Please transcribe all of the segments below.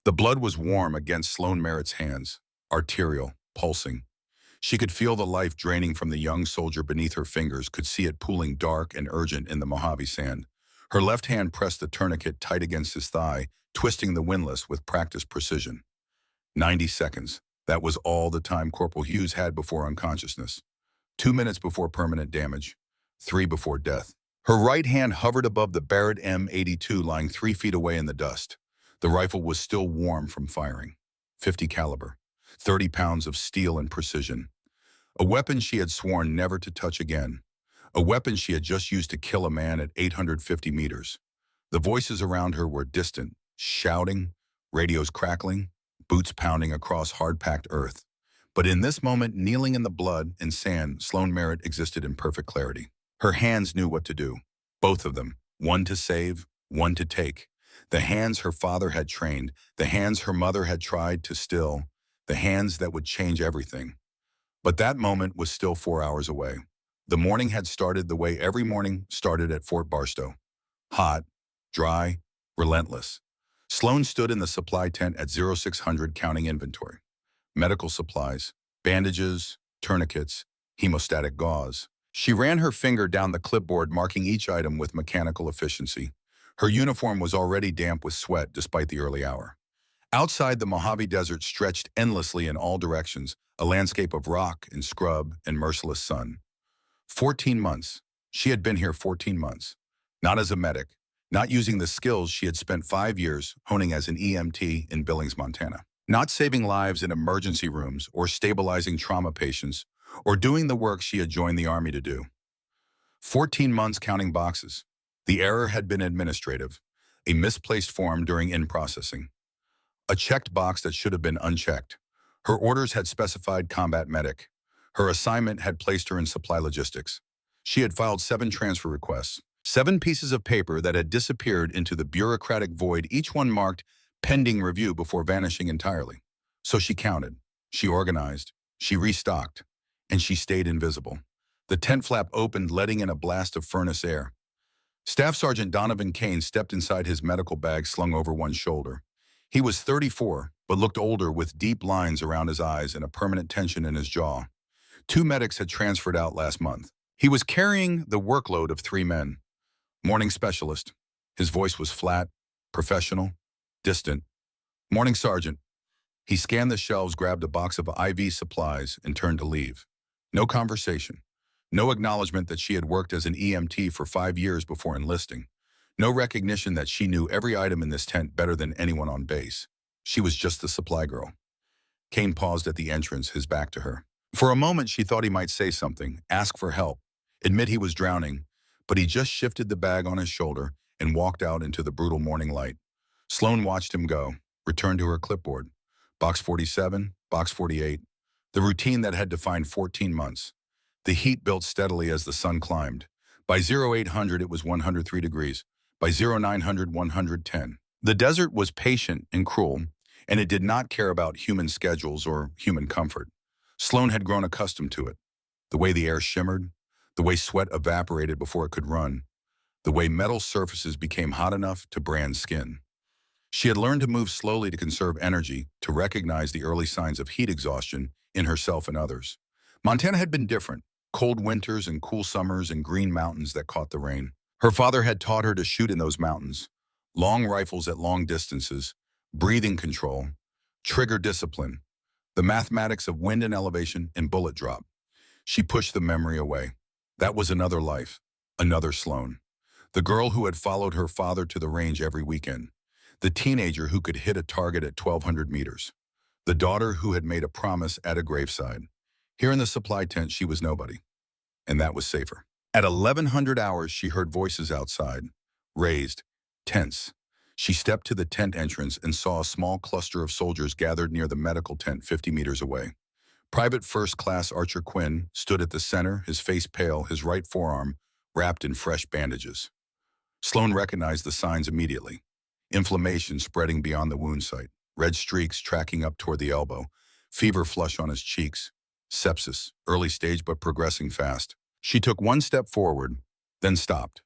The blood was warm against Sloan Merritt's hands, arterial, pulsing. She could feel the life draining from the young soldier beneath her fingers, could see it pooling dark and urgent in the Mojave sand. Her left hand pressed the tourniquet tight against his thigh, twisting the windlass with practiced precision. 90 seconds. That was all the time Corporal Hughes had before unconsciousness. 2 minutes before permanent damage. 3 before death. Her right hand hovered above the Barrett M82 lying 3 feet away in the dust. The rifle was still warm from firing. 50 caliber. 30 pounds of steel and precision. A weapon she had sworn never to touch again. A weapon she had just used to kill a man at 850 meters. The voices around her were distant, shouting, radios crackling, boots pounding across hard-packed earth. But in this moment, kneeling in the blood and sand, Sloan Merritt existed in perfect clarity. Her hands knew what to do. Both of them. One to save, one to take. The hands her father had trained, the hands her mother had tried to still, the hands that would change everything. But that moment was still 4 hours away. The morning had started the way every morning started at Fort Barstow. Hot, dry, relentless. Sloan stood in the supply tent at 0600 counting inventory. Medical supplies, bandages, tourniquets, hemostatic gauze. She ran her finger down the clipboard, marking each item with mechanical efficiency. Her uniform was already damp with sweat despite the early hour. Outside, the Mojave Desert stretched endlessly in all directions, a landscape of rock and scrub and merciless sun. 14 months. She had been here 14 months. Not as a medic, not using the skills she had spent 5 years honing as an EMT in Billings, Montana. Not saving lives in emergency rooms or stabilizing trauma patients or doing the work she had joined the Army to do. 14 months counting boxes. The error had been administrative, a misplaced form during in-processing. A checked box that should have been unchecked. Her orders had specified combat medic. Her assignment had placed her in supply logistics. She had filed 7 transfer requests, 7 pieces of paper that had disappeared into the bureaucratic void, each one marked pending review before vanishing entirely. So she counted, she organized, she restocked, and she stayed invisible. The tent flap opened, letting in a blast of furnace air. Staff Sergeant Donovan Kane stepped inside, his medical bag slung over one shoulder. He was 34, but looked older, with deep lines around his eyes and a permanent tension in his jaw. 2 medics had transferred out last month. He was carrying the workload of 3 men. Morning specialist. His voice was flat, professional, distant. Morning sergeant. He scanned the shelves, grabbed a box of IV supplies, and turned to leave. No conversation. No acknowledgement that she had worked as an EMT for 5 years before enlisting. No recognition that she knew every item in this tent better than anyone on base. She was just the supply girl. Kane paused at the entrance, his back to her. For a moment, she thought he might say something, ask for help, admit he was drowning, but he just shifted the bag on his shoulder and walked out into the brutal morning light. Sloan watched him go, returned to her clipboard. Box 47, box 48, the routine that had defined 14 months. The heat built steadily as the sun climbed. By 0800, it was 103 degrees. By 0900, 110. The desert was patient and cruel, and it did not care about human schedules or human comfort. Sloan had grown accustomed to it. The way the air shimmered, the way sweat evaporated before it could run, the way metal surfaces became hot enough to brand skin. She had learned to move slowly to conserve energy, to recognize the early signs of heat exhaustion in herself and others. Montana had been different. Cold winters and cool summers and green mountains that caught the rain. Her father had taught her to shoot in those mountains. Long rifles at long distances, breathing control, trigger discipline, the mathematics of wind and elevation and bullet drop. She pushed the memory away. That was another life, another Sloan. The girl who had followed her father to the range every weekend. The teenager who could hit a target at 1,200 meters. The daughter who had made a promise at a graveside. Here in the supply tent, she was nobody, and that was safer. At 1100 hours, she heard voices outside, raised, tense. She stepped to the tent entrance and saw a small cluster of soldiers gathered near the medical tent 50 meters away. Private First Class Archer Quinn stood at the center, his face pale, his right forearm wrapped in fresh bandages. Sloan recognized the signs immediately. Inflammation spreading beyond the wound site, red streaks tracking up toward the elbow, fever flush on his cheeks. Sepsis, early stage but progressing fast. She took one step forward, then stopped.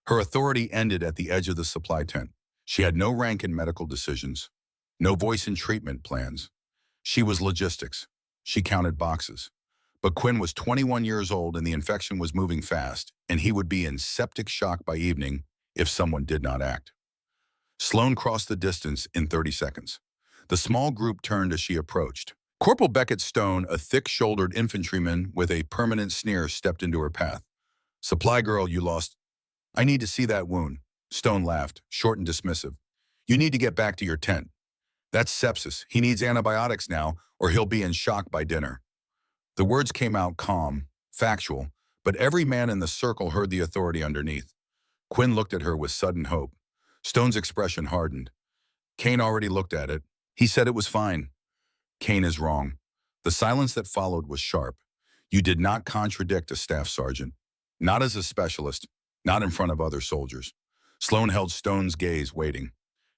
Her authority ended at the edge of the supply tent. She had no rank in medical decisions, No voice in treatment plans. She was logistics. She counted boxes. But Quinn was 21 years old and the infection was moving fast, and he would be in septic shock by evening if someone did not act. Sloan crossed the distance in 30 seconds. The small group turned as she approached. Corporal Beckett Stone, a thick-shouldered infantryman with a permanent sneer, stepped into her path. "Supply girl, you lost." "I need to see that wound." Stone laughed, short and dismissive. "You need to get back to your tent. That's sepsis. He needs antibiotics now, or he'll be in shock by dinner." The words came out calm, factual, but every man in the circle heard the authority underneath. Quinn looked at her with sudden hope. Stone's expression hardened. "Kane already looked at it. He said it was fine." "Kane is wrong." The silence that followed was sharp. "You did not contradict a staff sergeant. Not as a specialist, not in front of other soldiers." Sloan held Stone's gaze, waiting.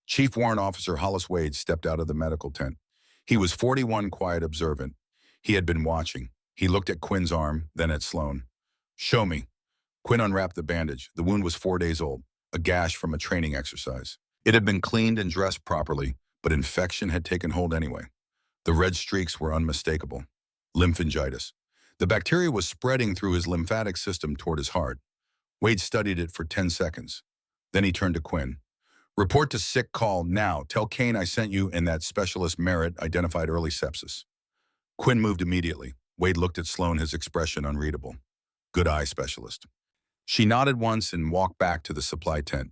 Chief Warrant Officer Hollis Wade stepped out of the medical tent. He was 41, quiet, observant. He had been watching. He looked at Quinn's arm, then at Sloan. "Show me." Quinn unwrapped the bandage. The wound was 4 days old, a gash from a training exercise. It had been cleaned and dressed properly, but infection had taken hold anyway. The red streaks were unmistakable. Lymphangitis. The bacteria was spreading through his lymphatic system toward his heart. Wade studied it for 10 seconds. Then he turned to Quinn. "Report to sick call now. Tell Kane I sent you and that specialist Merritt identified early sepsis." Quinn moved immediately. Wade looked at Sloan, his expression unreadable. "Good eye, specialist." She nodded once and walked back to the supply tent.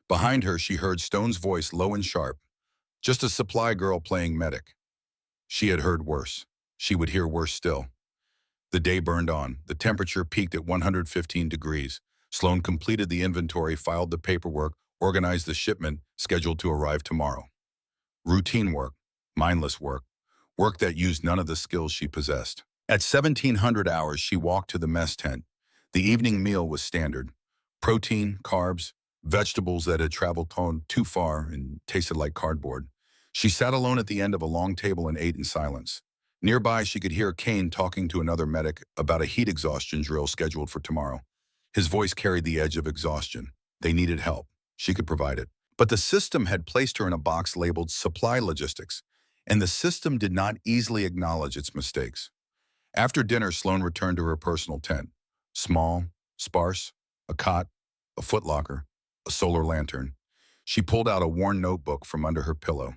Behind her, she heard Stone's voice low and sharp. "Just a supply girl playing medic." She had heard worse. She would hear worse still. The day burned on. The temperature peaked at 115 degrees. Sloan completed the inventory, filed the paperwork, organized the shipment scheduled to arrive tomorrow. Routine work, mindless work, work that used none of the skills she possessed. At 1700 hours, she walked to the mess tent. The evening meal was standard. Protein, carbs, vegetables that had traveled too far and tasted like cardboard. She sat alone at the end of a long table and ate in silence. Nearby, she could hear Kane talking to another medic about a heat exhaustion drill scheduled for tomorrow. His voice carried the edge of exhaustion. They needed help. She could provide it. But the system had placed her in a box labeled Supply Logistics, and the system did not easily acknowledge its mistakes. After dinner, Sloan returned to her personal tent. Small, sparse, a cot, a footlocker, a solar lantern. She pulled out a worn notebook from under her pillow.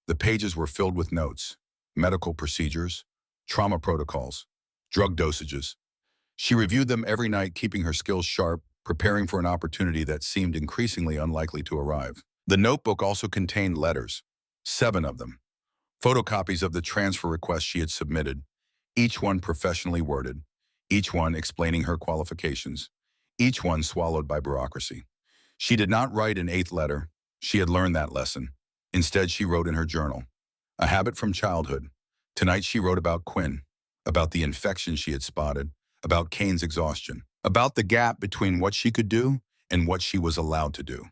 The pages were filled with notes, medical procedures, trauma protocols, drug dosages. She reviewed them every night, keeping her skills sharp, preparing for an opportunity that seemed increasingly unlikely to arrive. The notebook also contained letters, 7 of them, photocopies of the transfer requests she had submitted, each one professionally worded, each one explaining her qualifications, each one swallowed by bureaucracy. She did not write an 8th letter. She had learned that lesson. Instead, she wrote in her journal, a habit from childhood. Tonight, she wrote about Quinn, about the infection she had spotted, about Kane's exhaustion, about the gap between what she could do and what she was allowed to do.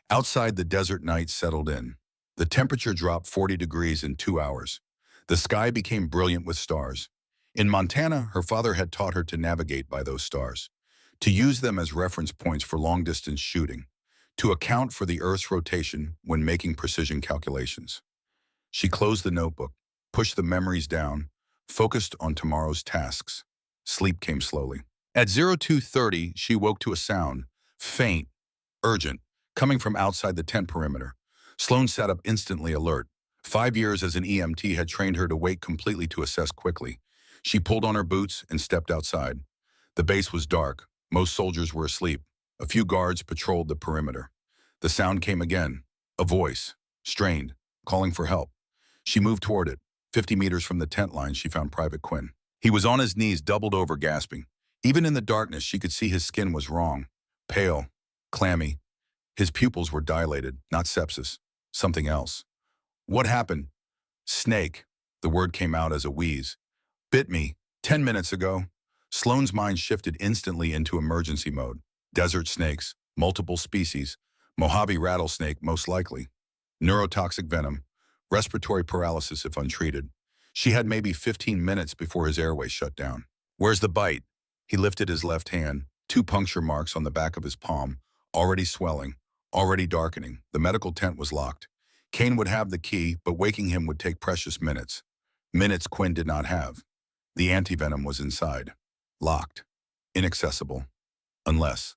Outside, the desert night settled in. The temperature dropped 40 degrees in 2 hours. The sky became brilliant with stars. In Montana, her father had taught her to navigate by those stars, to use them as reference points for long-distance shooting, to account for the Earth's rotation when making precision calculations. She closed the notebook, pushed the memories down, focused on tomorrow's tasks. Sleep came slowly. At 02:30, she woke to a sound, faint, urgent, coming from outside the tent perimeter. Sloan sat up instantly alert. 5 years as an EMT had trained her to wake completely to assess quickly. She pulled on her boots and stepped outside. The base was dark. Most soldiers were asleep. A few guards patrolled the perimeter. The sound came again, a voice, strained, calling for help. She moved toward it. 50 meters from the tent line, she found Private Quinn. He was on his knees, doubled over, gasping. Even in the darkness, she could see his skin was wrong, pale, clammy. His pupils were dilated, not sepsis, something else. "What happened?" "Snake." The word came out as a wheeze. "Bit me 10 minutes ago." Sloan's mind shifted instantly into emergency mode. Desert snakes, multiple species, Mojave rattlesnake most likely, neurotoxic venom, respiratory paralysis if untreated. She had maybe 15 minutes before his airway shut down. "Where's the bite?" He lifted his left hand, 2 puncture marks on the back of his palm, already swelling, already darkening. The medical tent was locked. Kane would have the key, but waking him would take precious minutes. Minutes Quinn did not have. The antivenom was inside. Locked. Inaccessible. Unless.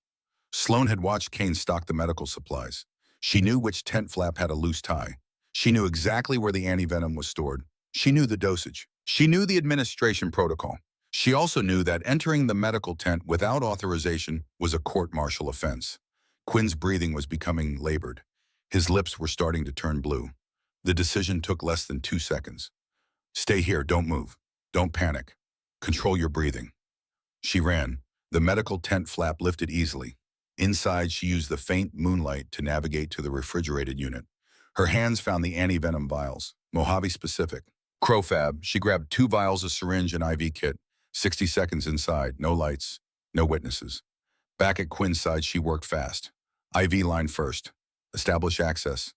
Sloan had watched Kane stock the medical supplies. She knew which tent flap had a loose tie. She knew exactly where the antivenom was stored. She knew the dosage. She knew the administration protocol. She also knew that entering the medical tent without authorization was a court-martial offense. Quinn's breathing was becoming labored. His lips were starting to turn blue. The decision took less than 2 seconds. Stay here, don't move. Don't panic. Control your breathing. She ran. The medical tent flap lifted easily. Inside, she used the faint moonlight to navigate to the refrigerated unit. Her hands found the antivenom vials, Mojave-specific. Crowfab, she grabbed 2 vials, a syringe, and IV kit. 60 seconds inside, no lights, no witnesses. Back at Quinn's side, she worked fast. IV line first. Establish access.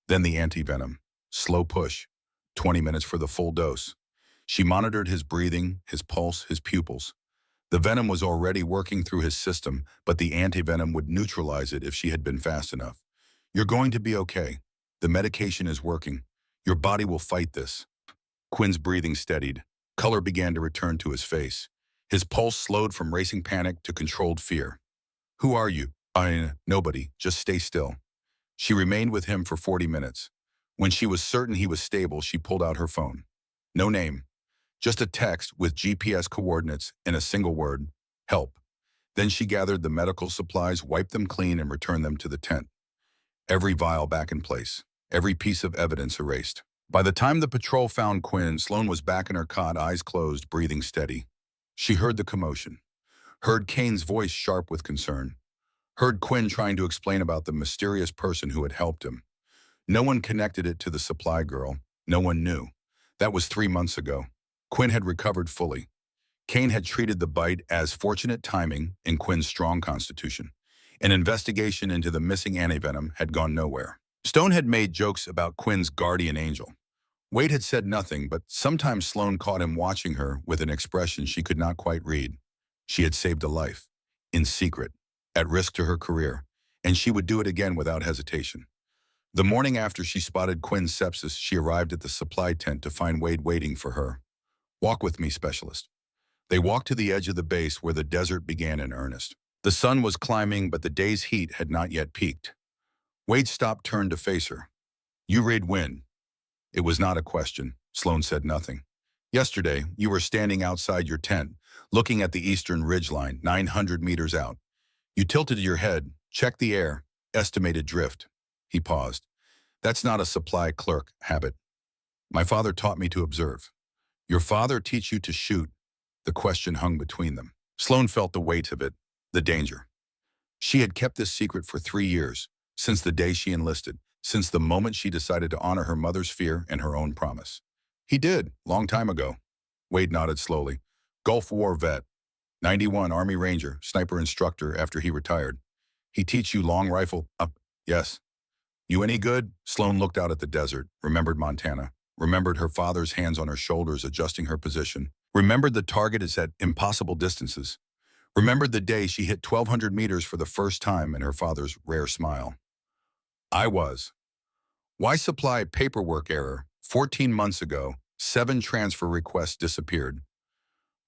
Then the antivenom. Slow push. 20 minutes for the full dose. She monitored his breathing, his pulse, his pupils. The venom was already working through his system, but the antivenom would neutralize it if she had been fast enough. You're going to be okay. The medication is working. Your body will fight this. Quinn's breathing steadied. Color began to return to his face. His pulse slowed from racing panic to controlled fear. Who are you? Nobody. Just stay still. She remained with him for 40 minutes. When she was certain he was stable, she pulled out her phone. No name. Just a text with GPS coordinates and a single word, help. Then she gathered the medical supplies, wiped them clean, and returned them to the tent. Every vial back in place, every piece of evidence erased. By the time the patrol found Quinn, Sloan was back in her cot, eyes closed, breathing steady. She heard the commotion, heard Kane's voice sharp with concern, heard Quinn trying to explain about the mysterious person who had helped him. No one connected it to the supply girl. No one knew. That was 3 months ago. Quinn had recovered fully. Kane had treated the bite as fortunate timing in Quinn's strong constitution. An investigation into the missing antivenom had gone nowhere. Stone had made jokes about Quinn's guardian angel. Wade had said nothing, but sometimes Sloan caught him watching her with an expression she could not quite read. She had saved a life, in secret, at risk to her career, and she would do it again without hesitation. The morning after she spotted Quinn's sepsis, she arrived at the supply tent to find Wade waiting for her. Walk with me, specialist. They walked to the edge of the base where the desert began in earnest. The sun was climbing, but the day's heat had not yet peaked. Wade stopped, turned to face her. You read when? It was not a question. Sloan said nothing. Yesterday, you were standing outside your tent, looking at the eastern ridgeline, 900 meters out. You tilted your head, checked the air, estimated drift. He paused. That's not a supply clerk habit. My father taught me to observe. Your father teach you to shoot? The question hung between them. Sloan felt the weight of it, the danger. She had kept this secret for 3 years, since the day she enlisted, since the moment she decided to honor her mother's fear and her own promise. He did, long time ago. Wade nodded slowly. Gulf War vet. 91 Army Ranger, sniper instructor after he retired. He teach you long rifle? Yes. You any good? Sloan looked out at the desert, remembered Montana, remembered her father's hands on her shoulders adjusting her position, remembered the target is at impossible distances, remembered the day she hit 1,200 meters for the first time and her father's rare smile. I was. Why supply paperwork error? 14 months ago, 7 transfer requests disappeared.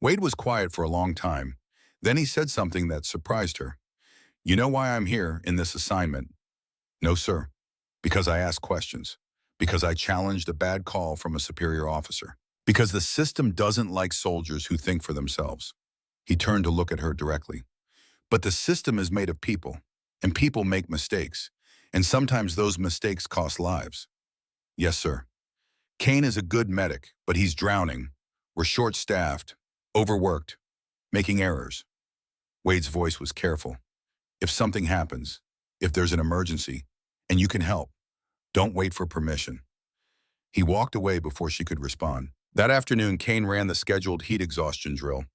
Wade was quiet for a long time. Then he said something that surprised her. You know why I'm here in this assignment? No, sir. Because I asked questions. Because I challenged a bad call from a superior officer. Because the system doesn't like soldiers who think for themselves. He turned to look at her directly. But the system is made of people, and people make mistakes, and sometimes those mistakes cost lives. Yes, sir. Kane is a good medic, but he's drowning. We're short-staffed, overworked, making errors. Wade's voice was careful. If something happens, if there's an emergency, and you can help, don't wait for permission. He walked away before she could respond. That afternoon, Kane ran the scheduled heat exhaustion drill.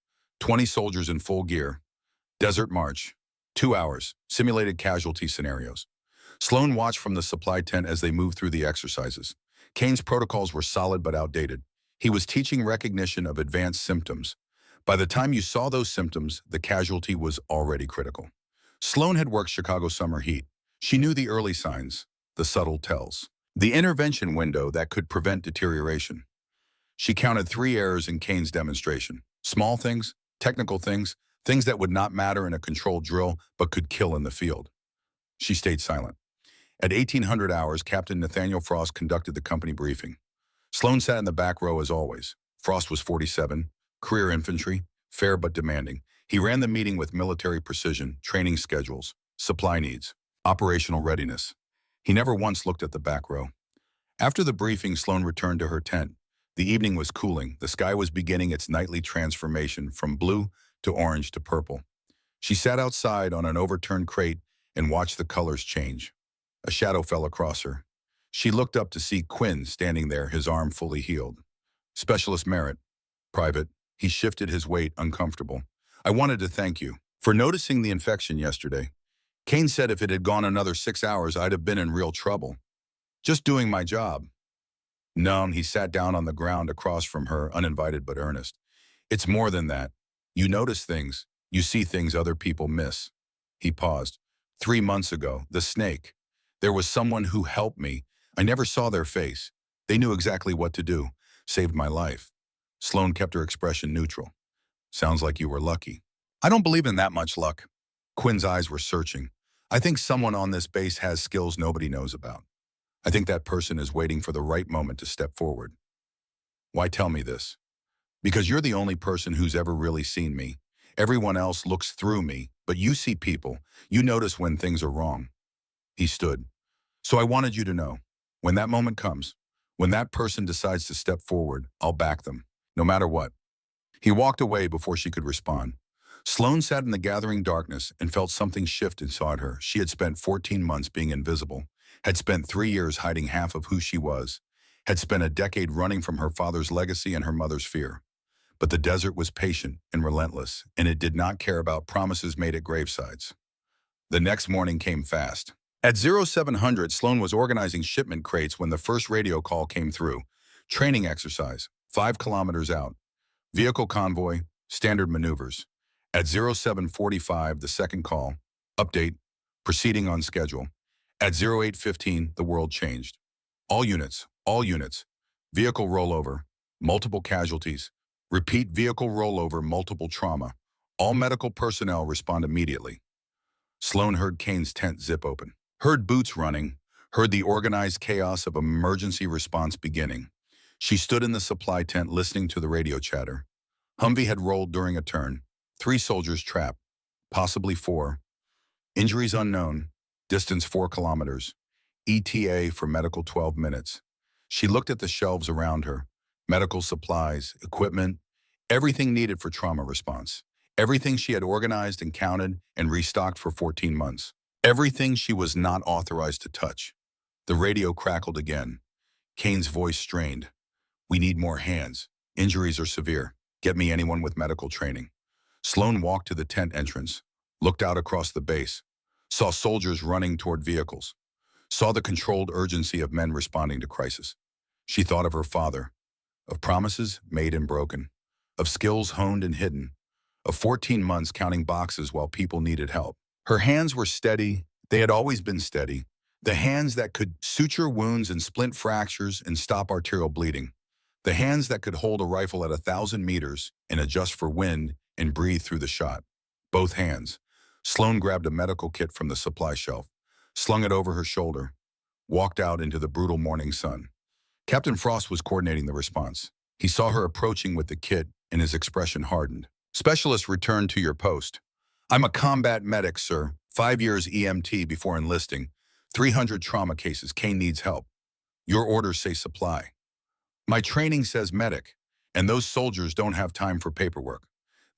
20 soldiers in full gear. Desert march. 2 hours. Simulated casualty scenarios. Sloan watched from the supply tent as they moved through the exercises. Kane's protocols were solid but outdated. He was teaching recognition of advanced symptoms. By the time you saw those symptoms, the casualty was already critical. Sloan had worked Chicago summer heat. She knew the early signs, the subtle tells. The intervention window that could prevent deterioration. She counted 3 errors in Kane's demonstration. Small things, technical things, things that would not matter in a controlled drill but could kill in the field. She stayed silent. At 1800 hours, Captain Nathaniel Frost conducted the company briefing. Sloan sat in the back row as always. Frost was 47, career infantry, fair but demanding. He ran the meeting with military precision, training schedules, supply needs, operational readiness. He never once looked at the back row. After the briefing, Sloan returned to her tent. The evening was cooling. The sky was beginning its nightly transformation from blue to orange to purple. She sat outside on an overturned crate and watched the colors change. A shadow fell across her. She looked up to see Quinn standing there, his arm fully healed. Specialist Merritt. Private. He shifted his weight, uncomfortable. I wanted to thank you for noticing the infection yesterday. Kane said if it had gone another 6 hours, I'd have been in real trouble. Just doing my job. Numb, he sat down on the ground across from her, uninvited but earnest. It's more than that. You notice things. You see things other people miss. He paused. 3 months ago, the snake. There was someone who helped me. I never saw their face. They knew exactly what to do. Saved my life. Sloan kept her expression neutral. Sounds like you were lucky. I don't believe in that much luck. Quinn's eyes were searching. I think someone on this base has skills nobody knows about. I think that person is waiting for the right moment to step forward. Why tell me this? Because you're the only person who's ever really seen me. Everyone else looks through me, but you see people. You notice when things are wrong. He stood. So I wanted you to know, when that moment comes, when that person decides to step forward, I'll back them, no matter what. He walked away before she could respond. Sloan sat in the gathering darkness and felt something shift inside her. She had spent 14 months being invisible, had spent 3 years hiding half of who she was, had spent a decade running from her father's legacy and her mother's fear. But the desert was patient and relentless, and it did not care about promises made at gravesides. The next morning came fast. At 0700, Sloan was organizing shipment crates when the first radio call came through. Training exercise, 5 kilometers out. Vehicle convoy, standard maneuvers. At 0745, the second call. Update, proceeding on schedule. At 0815, the world changed. All units. Vehicle rollover, multiple casualties. Repeat vehicle rollover, multiple trauma. All medical personnel respond immediately. Sloan heard Kane's tent zip open. Heard boots running, heard the organized chaos of emergency response beginning. She stood in the supply tent listening to the radio chatter. Humvee had rolled during a turn. 3 soldiers trapped, possibly 4. Injuries unknown, distance 4 kilometers. ETA for medical 12 minutes. She looked at the shelves around her. Medical supplies, equipment, everything needed for trauma response. Everything she had organized and counted and restocked for 14 months. Everything she was not authorized to touch. The radio crackled again. Kane's voice strained. We need more hands. Injuries are severe. Get me anyone with medical training. Sloan walked to the tent entrance, looked out across the base, saw soldiers running toward vehicles, saw the controlled urgency of men responding to crisis. She thought of her father, of promises made and broken, of skills honed and hidden, of 14 months counting boxes while people needed help. Her hands were steady. They had always been steady. The hands that could suture wounds and splint fractures and stop arterial bleeding. The hands that could hold a rifle at 1,000 meters and adjust for wind and breathe through the shot. Both hands. Sloan grabbed a medical kit from the supply shelf, slung it over her shoulder, walked out into the brutal morning sun. Captain Frost was coordinating the response. He saw her approaching with the kit, and his expression hardened. Specialist, return to your post. I'm a combat medic, sir. 5 years EMT before enlisting. 300 trauma cases. Kane needs help. Your orders say supply. My training says medic, and those soldiers don't have time for paperwork.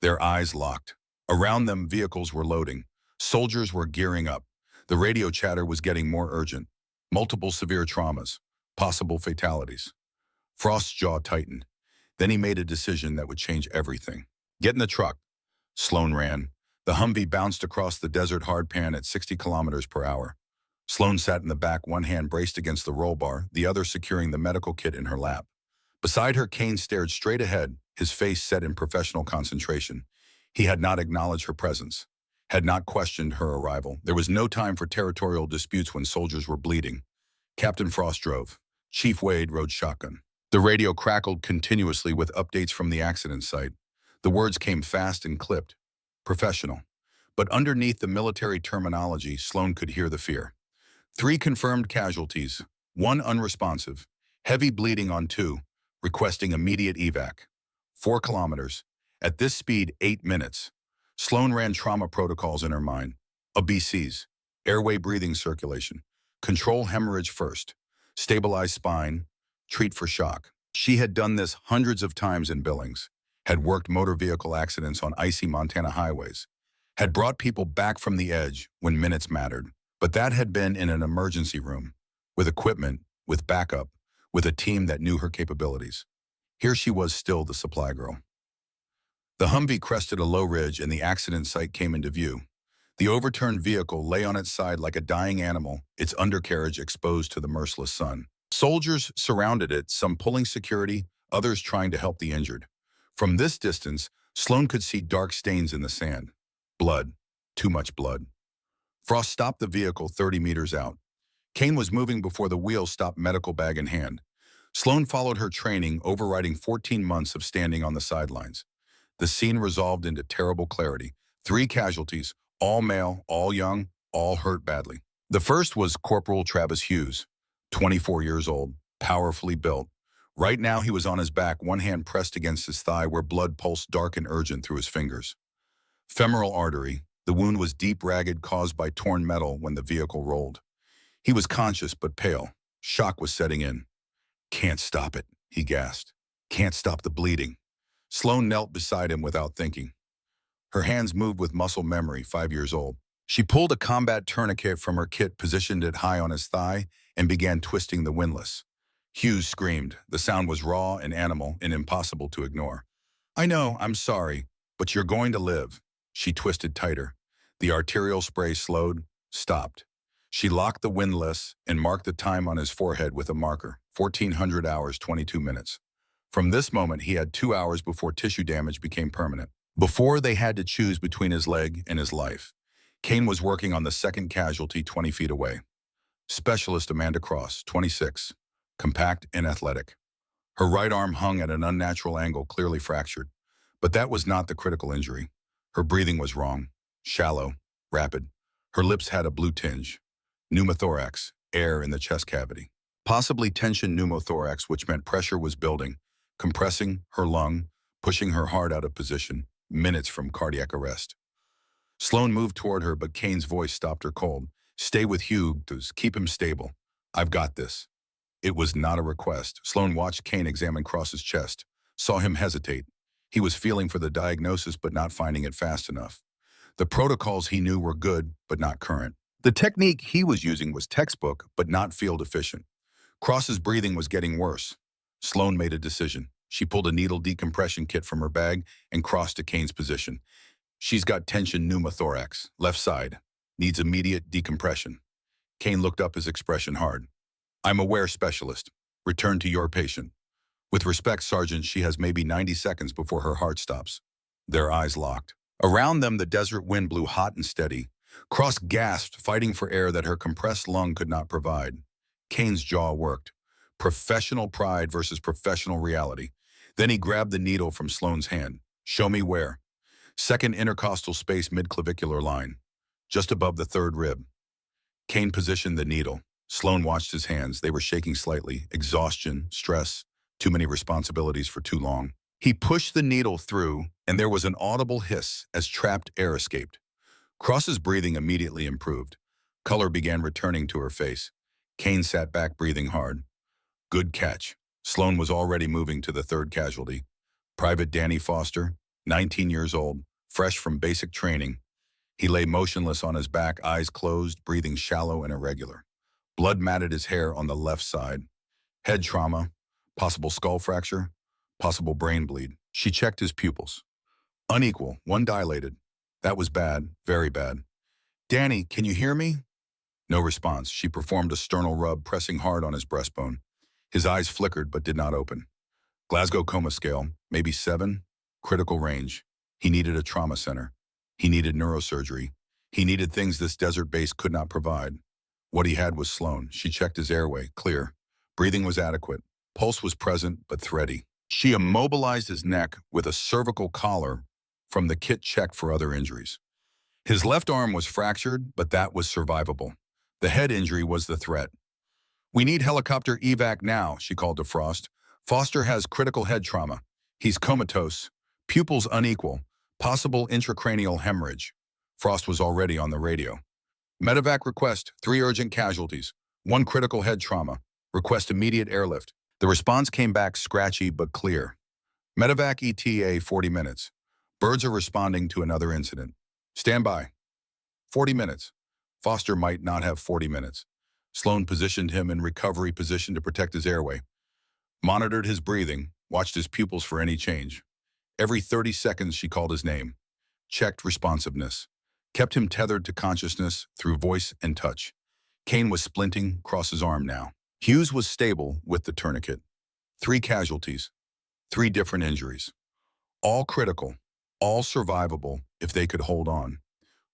Their eyes locked. Around them, vehicles were loading. Soldiers were gearing up. The radio chatter was getting more urgent. Multiple severe traumas. Possible fatalities. Frost's jaw tightened. Then he made a decision that would change everything. Get in the truck. Sloan ran. The Humvee bounced across the desert hardpan at 60 kilometers per hour. Sloan sat in the back, one hand braced against the roll bar, the other securing the medical kit in her lap. Beside her, Kane stared straight ahead, his face set in professional concentration. He had not acknowledged her presence, had not questioned her arrival. There was no time for territorial disputes when soldiers were bleeding. Captain Frost drove. Chief Wade rode shotgun. The radio crackled continuously with updates from the accident site. The words came fast and clipped. Professional. But underneath the military terminology, Sloan could hear the fear. 3 confirmed casualties, 1 unresponsive, heavy bleeding on 2, requesting immediate evac. 4 kilometers. At this speed, 8 minutes. Sloan ran trauma protocols in her mind. ABCs, airway breathing circulation, control hemorrhage first, stabilize spine, treat for shock. She had done this hundreds of times in Billings, had worked motor vehicle accidents on icy Montana highways, had brought people back from the edge when minutes mattered. But that had been in an emergency room, with equipment, with backup, with a team that knew her capabilities. Here she was still the supply girl. The Humvee crested a low ridge and the accident site came into view. The overturned vehicle lay on its side like a dying animal, its undercarriage exposed to the merciless sun. Soldiers surrounded it, some pulling security, others trying to help the injured. From this distance, Sloan could see dark stains in the sand. Blood. Too much blood. Frost stopped the vehicle 30 meters out. Kane was moving before the wheels stopped, medical bag in hand. Sloan followed her training, overriding 14 months of standing on the sidelines. The scene resolved into terrible clarity. 3 casualties, all male, all young, all hurt badly. The first was Corporal Travis Hughes, 24 years old, powerfully built. Right now he was on his back, one hand pressed against his thigh where blood pulsed dark and urgent through his fingers. Femoral artery. The wound was deep, ragged, caused by torn metal when the vehicle rolled. He was conscious but pale. Shock was setting in. "Can't stop it," he gasped. "Can't stop the bleeding." Sloan knelt beside him without thinking. Her hands moved with muscle memory, 5 years old. She pulled a combat tourniquet from her kit, positioned it high on his thigh, and began twisting the windlass. Hughes screamed. The sound was raw and animal and impossible to ignore. "I know, I'm sorry, but you're going to live." She twisted tighter. The arterial spray slowed, stopped. She locked the windlass and marked the time on his forehead with a marker, 1400 hours, 22 minutes. From this moment, he had 2 hours before tissue damage became permanent. Before they had to choose between his leg and his life. Kane was working on the second casualty 20 feet away. Specialist Amanda Cross, 26, compact and athletic. Her right arm hung at an unnatural angle, clearly fractured. But that was not the critical injury. Her breathing was wrong, shallow, rapid. Her lips had a blue tinge. Pneumothorax, air in the chest cavity. Possibly tension pneumothorax, which meant pressure was building, compressing her lung, pushing her heart out of position, minutes from cardiac arrest. Sloan moved toward her, but Kane's voice stopped her cold. "Stay with Hughes, keep him stable. I've got this." It was not a request. Sloan watched Kane examine Cross's chest, saw him hesitate. He was feeling for the diagnosis but not finding it fast enough. The protocols he knew were good but not current. The technique he was using was textbook but not field efficient. Cross's breathing was getting worse. Sloan made a decision. She pulled a needle decompression kit from her bag and crossed to Kane's position. "She's got tension pneumothorax, left side. Needs immediate decompression." Kane looked up, his expression hard. "I'm aware, specialist. Return to your patient." "With respect, Sergeant, she has maybe 90 seconds before her heart stops." Their eyes locked. Around them, the desert wind blew hot and steady. Cross gasped, fighting for air that her compressed lung could not provide. Kane's jaw worked. Professional pride versus professional reality. Then he grabbed the needle from Sloan's hand. "Show me where." "Second intercostal space, midclavicular line. Just above the third rib." Kane positioned the needle. Sloan watched his hands. They were shaking slightly. Exhaustion, stress, too many responsibilities for too long. He pushed the needle through, and there was an audible hiss as trapped air escaped. Cross's breathing immediately improved. Color began returning to her face. Kane sat back, breathing hard. "Good catch." Sloan was already moving to the third casualty. Private Danny Foster, 19 years old, fresh from basic training. He lay motionless on his back, eyes closed, breathing shallow and irregular. Blood matted his hair on the left side. Head trauma, possible skull fracture, possible brain bleed. She checked his pupils. Unequal, one dilated. That was bad, very bad. "Danny, can you hear me?" No response. She performed a sternal rub, pressing hard on his breastbone. His eyes flickered but did not open. Glasgow coma scale, maybe 7, critical range. He needed a trauma center. He needed neurosurgery. He needed things this desert base could not provide. What he had was Sloan. She checked his airway, clear. Breathing was adequate. Pulse was present, but thready. She immobilized his neck with a cervical collar from the kit checked for other injuries. His left arm was fractured, but that was survivable. The head injury was the threat. "We need helicopter evac now," she called to Frost. "Foster has critical head trauma. He's comatose, pupils unequal, possible intracranial hemorrhage." Frost was already on the radio. "Medevac request, 3 urgent casualties, 1 critical head trauma. Request immediate airlift." The response came back scratchy but clear. "Medevac ETA 40 minutes. Birds are responding to another incident. Stand by." 40 minutes. Foster might not have 40 minutes. Sloan positioned him in recovery position to protect his airway, monitored his breathing, watched his pupils for any change. Every 30 seconds she called his name, checked responsiveness, kept him tethered to consciousness through voice and touch. Kane was splinting across his arm now. Hughes was stable with the tourniquet. 3 casualties, 3 different injuries. All critical, all survivable if they could hold on.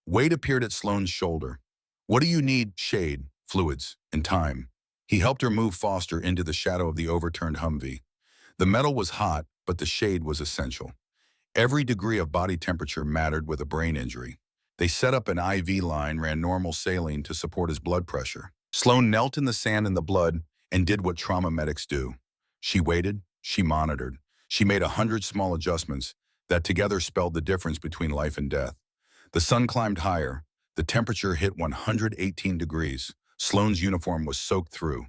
Wade appeared at Sloan's shoulder. "What do you need?" "Shade, fluids, and time." He helped her move Foster into the shadow of the overturned Humvee. The metal was hot, but the shade was essential. Every degree of body temperature mattered with a brain injury. They set up an IV line, ran normal saline to support his blood pressure. Sloan knelt in the sand and the blood and did what trauma medics do. She waited, she monitored. She made 100 small adjustments that together spelled the difference between life and death. The sun climbed higher. The temperature hit 118 degrees. Sloan's uniform was soaked through.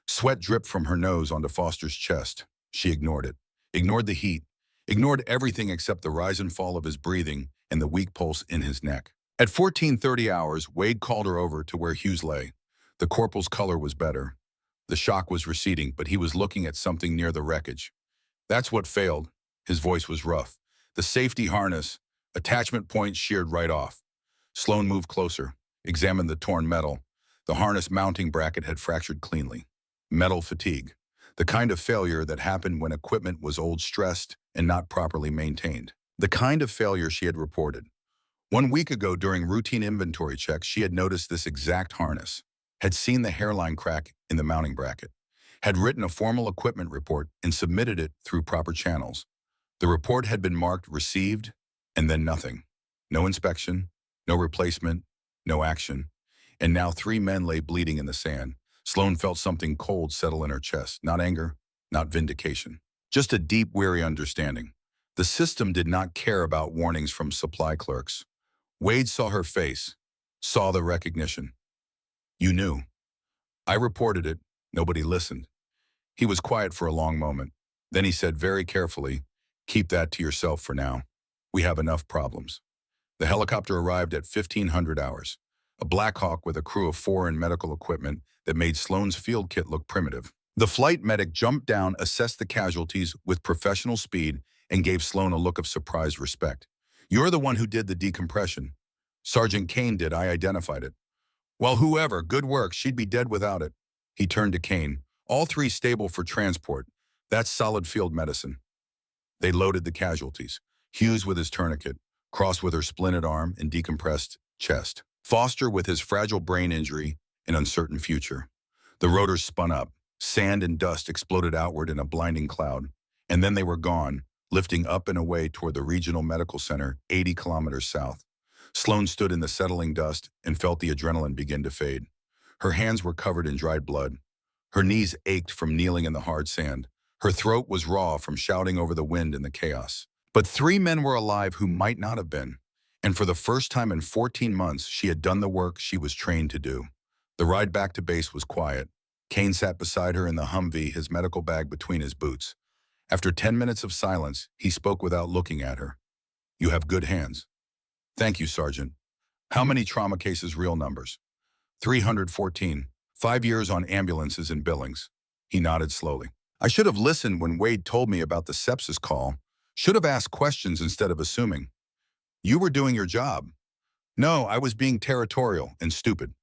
Sweat dripped from her nose onto Foster's chest. She ignored it, ignored the heat, ignored everything except the rise and fall of his breathing and the weak pulse in his neck. At 14:30 hours, Wade called her over to where Hughes lay. The corporal's color was better. The shock was receding, but he was looking at something near the wreckage. "That's what failed." His voice was rough. "The safety harness, attachment point sheared right off." Sloan moved closer, examined the torn metal. The harness mounting bracket had fractured cleanly. Metal fatigue, the kind of failure that happened when equipment was old, stressed, and not properly maintained. The kind of failure she had reported. 1 week ago, during routine inventory checks, she had noticed this exact harness, had seen the hairline crack in the mounting bracket, had written a formal equipment report and submitted it through proper channels. The report had been marked received, and then nothing. No inspection, no replacement, no action. And now 3 men lay bleeding in the sand. Sloan felt something cold settle in her chest. Not anger, not vindication. Just a deep, weary understanding. The system did not care about warnings from supply clerks. Wade saw her face, saw the recognition. "You knew." "I reported it. Nobody listened." He was quiet for a long moment. Then he said very carefully, "Keep that to yourself for now. We have enough problems." The helicopter arrived at 1500 hours. A Black Hawk with a crew of 4 and medical equipment that made Sloan's field kit look primitive. The flight medic jumped down, assessed the casualties with professional speed, and gave Sloan a look of surprised respect. "You're the one who did the decompression." "Sergeant Kane did. I identified it." "Well, whoever, good work. She'd be dead without it." He turned to Kane. "All 3 stable for transport. That's solid field medicine." They loaded the casualties. Hughes with his tourniquet, Cross with her splinted arm and decompressed chest, Foster with his fragile brain injury and uncertain future. The rotors spun up. Sand and dust exploded outward in a blinding cloud. And then they were gone, lifting up and away toward the regional medical center 80 kilometers south. Sloan stood in the settling dust and felt the adrenaline begin to fade. Her hands were covered in dried blood. Her knees ached from kneeling in the hard sand. Her throat was raw from shouting over the wind and the chaos. But 3 men were alive who might not have been. And for the first time in 14 months, she had done the work she was trained to do. The ride back to base was quiet. Kane sat beside her in the Humvee, his medical bag between his boots. After 10 minutes of silence, he spoke without looking at her. "You have good hands." "Thank you, Sergeant." "How many trauma cases, real numbers?" 314. 5 years on ambulances and Billings. He nodded slowly. "I should have listened when Wade told me about the sepsis call. Should have asked questions instead of assuming." "You were doing your job." "No, I was being territorial and stupid."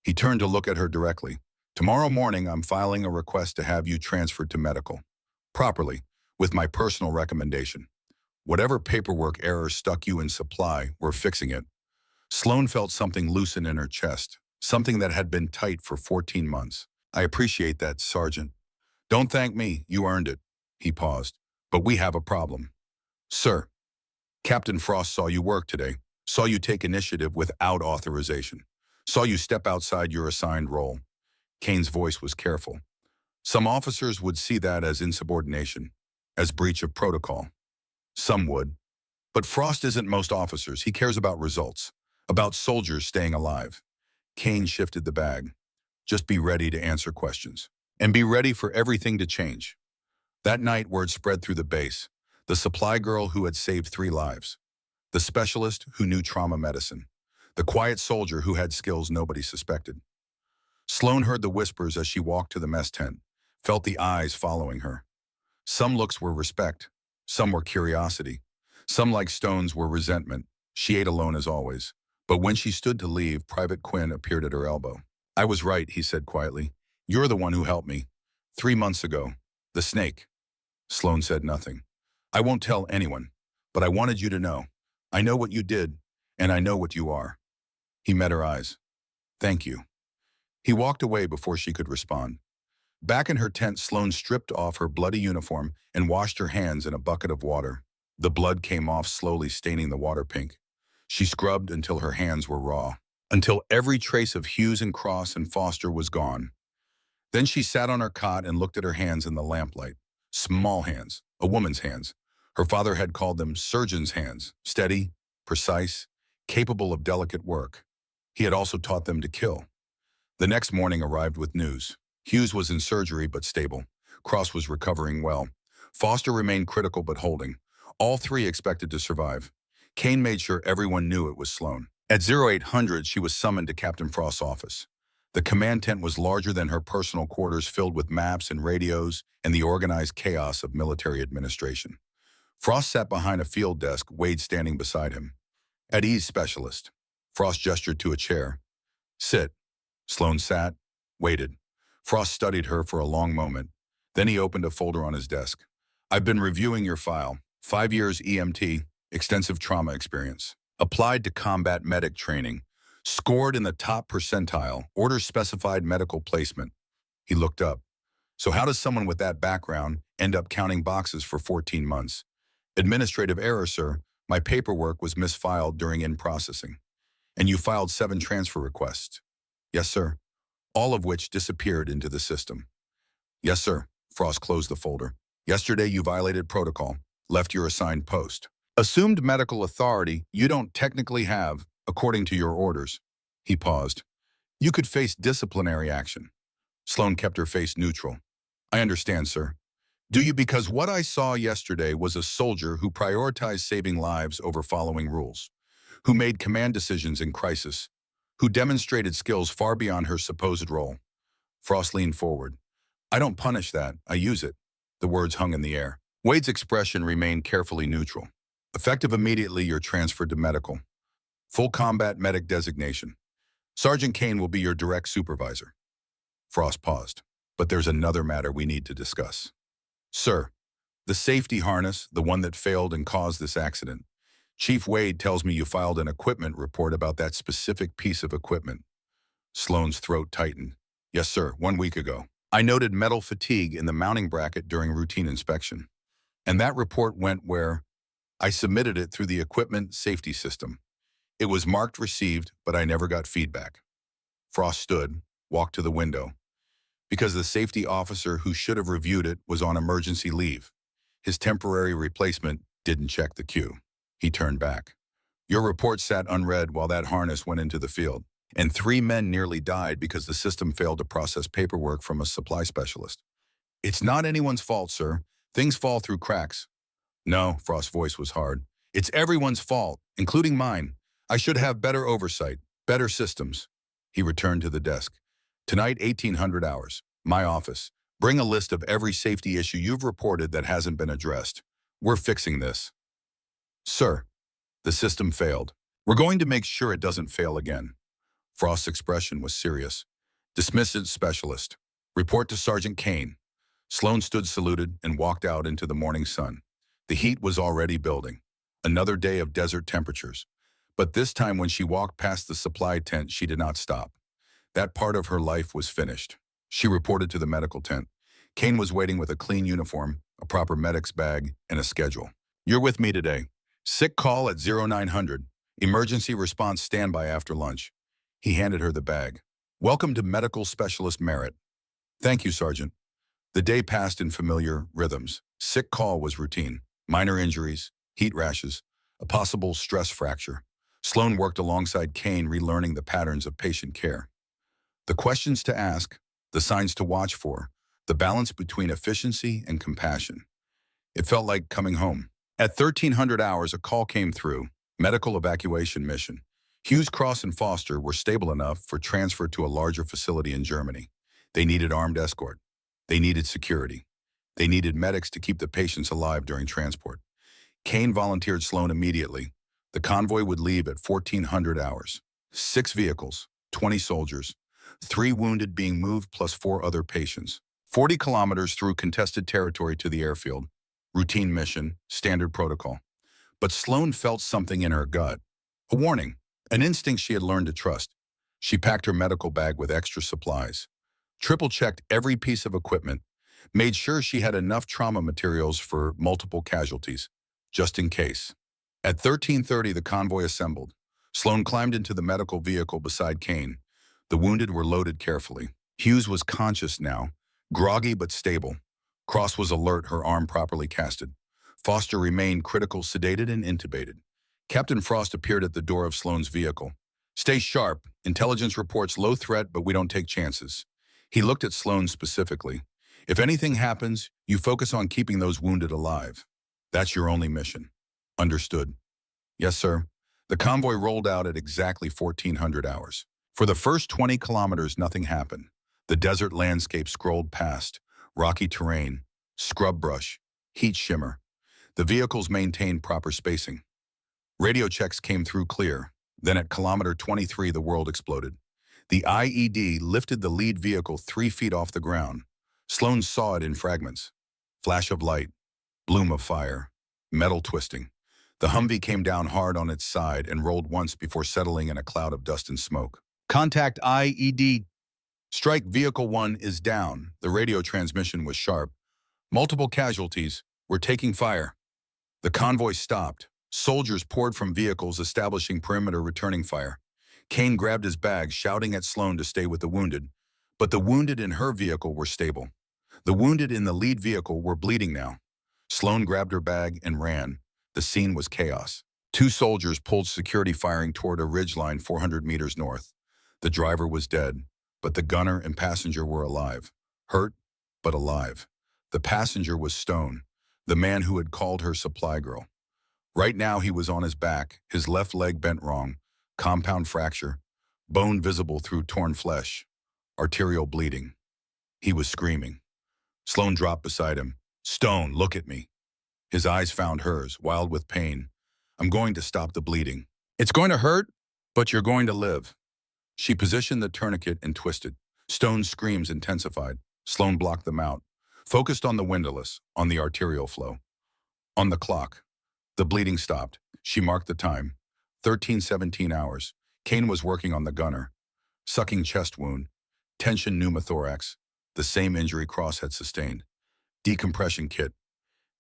He turned to look at her directly. "Tomorrow morning, I'm filing a request to have you transferred to medical. Properly, with my personal recommendation. Whatever paperwork error stuck you in supply, we're fixing it." Sloan felt something loosen in her chest, something that had been tight for 14 months. I appreciate that, Sergeant. Don't thank me, you earned it. He paused. But we have a problem. Sir, Captain Frost saw you work today, saw you take initiative without authorization, saw you step outside your assigned role. Kane's voice was careful. Some officers would see that as insubordination, as breach of protocol. Some would. But Frost isn't most officers. He cares about results, about soldiers staying alive. Kane shifted the bag. Just be ready to answer questions. And be ready for everything to change. That night, word spread through the base. The supply girl who had saved 3 lives. The specialist who knew trauma medicine. The quiet soldier who had skills nobody suspected. Sloan heard the whispers as she walked to the mess tent, felt the eyes following her. Some looks were respect. Some were curiosity. Some, like Stone's, were resentment. She ate alone as always. But when she stood to leave, Private Quinn appeared at her elbow. I was right, he said quietly. You're the one who helped me. 3 months ago. The snake. Sloan said nothing. I won't tell anyone, but I wanted you to know. I know what you did, and I know what you are. He met her eyes. Thank you. He walked away before she could respond. Back in her tent, Sloan stripped off her bloody uniform and washed her hands in a bucket of water. The blood came off slowly, staining the water pink. She scrubbed until her hands were raw, until every trace of Hughes and Cross and Foster was gone. Then she sat on her cot and looked at her hands in the lamplight. Small hands, a woman's hands. Her father had called them surgeon's hands, steady, precise, capable of delicate work. He had also taught them to kill. The next morning arrived with news. Hughes was in surgery but stable. Cross was recovering well. Foster remained critical but holding. All 3 expected to survive. Kane made sure everyone knew it was Sloan. At 0800, she was summoned to Captain Frost's office. The command tent was larger than her personal quarters, filled with maps and radios and the organized chaos of military administration. Frost sat behind a field desk, Wade standing beside him. At ease, specialist. Frost gestured to a chair. Sit. Sloan sat, waited. Frost studied her for a long moment. Then he opened a folder on his desk. I've been reviewing your file. 5 years EMT, extensive trauma experience. Applied to combat medic training. Scored in the top percentile, order-specified medical placement. He looked up. So how does someone with that background end up counting boxes for 14 months? Administrative error, sir. My paperwork was misfiled during in-processing. And you filed 7 transfer requests. Yes, sir. All of which disappeared into the system. Yes, sir. Frost closed the folder. Yesterday you violated protocol, left your assigned post. Assumed medical authority you don't technically have, according to your orders. He paused. You could face disciplinary action. Sloan kept her face neutral. I understand, sir. Do you? Because what I saw yesterday was a soldier who prioritized saving lives over following rules, who made command decisions in crisis, who demonstrated skills far beyond her supposed role. Frost leaned forward. I don't punish that, I use it. The words hung in the air. Wade's expression remained carefully neutral. Effective immediately, you're transferred to medical. Full combat medic designation. Sergeant Kane will be your direct supervisor. Frost paused. But there's another matter we need to discuss. Sir, the safety harness, the one that failed and caused this accident. Chief Wade tells me you filed an equipment report about that specific piece of equipment. Sloan's throat tightened. Yes, sir, 1 week ago. I noted metal fatigue in the mounting bracket during routine inspection. And that report went where? I submitted it through the equipment safety system. It was marked received, but I never got feedback. Frost stood, walked to the window. Because the safety officer who should have reviewed it was on emergency leave. His temporary replacement didn't check the queue. He turned back. Your report sat unread while that harness went into the field, and 3 men nearly died because the system failed to process paperwork from a supply specialist. It's not anyone's fault, sir. Things fall through cracks. No, Frost's voice was hard. It's everyone's fault, including mine. I should have better oversight, better systems. He returned to the desk. Tonight, 1800 hours. My office. Bring a list of every safety issue you've reported that hasn't been addressed. We're fixing this. Sir, the system failed. We're going to make sure it doesn't fail again. Frost's expression was serious. Dismiss it, specialist. Report to Sergeant Kane. Sloan stood saluted and walked out into the morning sun. The heat was already building. Another day of desert temperatures. But this time when she walked past the supply tent, she did not stop. That part of her life was finished. She reported to the medical tent. Kane was waiting with a clean uniform, a proper medic's bag, and a schedule. You're with me today. Sick call at 0900. Emergency response standby after lunch. He handed her the bag. Welcome to Medical Specialist Merritt. Thank you, Sergeant. The day passed in familiar rhythms. Sick call was routine. Minor injuries, heat rashes, a possible stress fracture. Sloan worked alongside Kane, relearning the patterns of patient care. The questions to ask, the signs to watch for, the balance between efficiency and compassion. It felt like coming home. At 1300 hours, a call came through. Medical evacuation mission. Hughes, Cross, and Foster were stable enough for transfer to a larger facility in Germany. They needed armed escort. They needed security. They needed medics to keep the patients alive during transport. Kane volunteered Sloan immediately. The convoy would leave at 1400 hours. 6 vehicles, 20 soldiers, 3 wounded being moved plus 4 other patients. 40 kilometers through contested territory to the airfield. Routine mission, standard protocol. But Sloan felt something in her gut. A warning, an instinct she had learned to trust. She packed her medical bag with extra supplies. Triple-checked every piece of equipment. Made sure she had enough trauma materials for multiple casualties, just in case. At 1330, the convoy assembled. Sloan climbed into the medical vehicle beside Kane. The wounded were loaded carefully. Hughes was conscious now, groggy but stable. Cross was alert, her arm properly casted. Foster remained critical, sedated, and intubated. Captain Frost appeared at the door of Sloan's vehicle. Stay sharp. Intelligence reports low threat, but we don't take chances. He looked at Sloan specifically. If anything happens, you focus on keeping those wounded alive. That's your only mission. Understood. Yes, sir. The convoy rolled out at exactly 1400 hours. For the first 20 kilometers, nothing happened. The desert landscape scrolled past, rocky terrain, scrub brush, heat shimmer. The vehicles maintained proper spacing. Radio checks came through clear. Then at kilometer 23, the world exploded. The IED lifted the lead vehicle 3 feet off the ground. Sloan saw it in fragments. Flash of light, bloom of fire, metal twisting. The Humvee came down hard on its side and rolled once before settling in a cloud of dust and smoke. Contact IED. Strike Vehicle 1 is down. The radio transmission was sharp. Multiple casualties. We're taking fire. The convoy stopped. Soldiers poured from vehicles, establishing perimeter, returning fire. Kane grabbed his bag, shouting at Sloan to stay with the wounded. But the wounded in her vehicle were stable. The wounded in the lead vehicle were bleeding now. Sloan grabbed her bag and ran. The scene was chaos. 2 soldiers pulled security, firing toward a ridgeline 400 meters north. The driver was dead, but the gunner and passenger were alive. Hurt, but alive. The passenger was Stone, the man who had called her supply girl. Right now he was on his back, his left leg bent wrong, compound fracture, bone visible through torn flesh, arterial bleeding. He was screaming. Sloan dropped beside him. Stone, look at me. His eyes found hers, wild with pain. I'm going to stop the bleeding. It's going to hurt, but you're going to live. She positioned the tourniquet and twisted. Stone's screams intensified. Sloan blocked them out. Focused on the windowless, on the arterial flow. On the clock. The bleeding stopped. She marked the time. 13:17 hours. Kane was working on the gunner. Sucking chest wound. Tension pneumothorax. The same injury Cross had sustained. Decompression kit.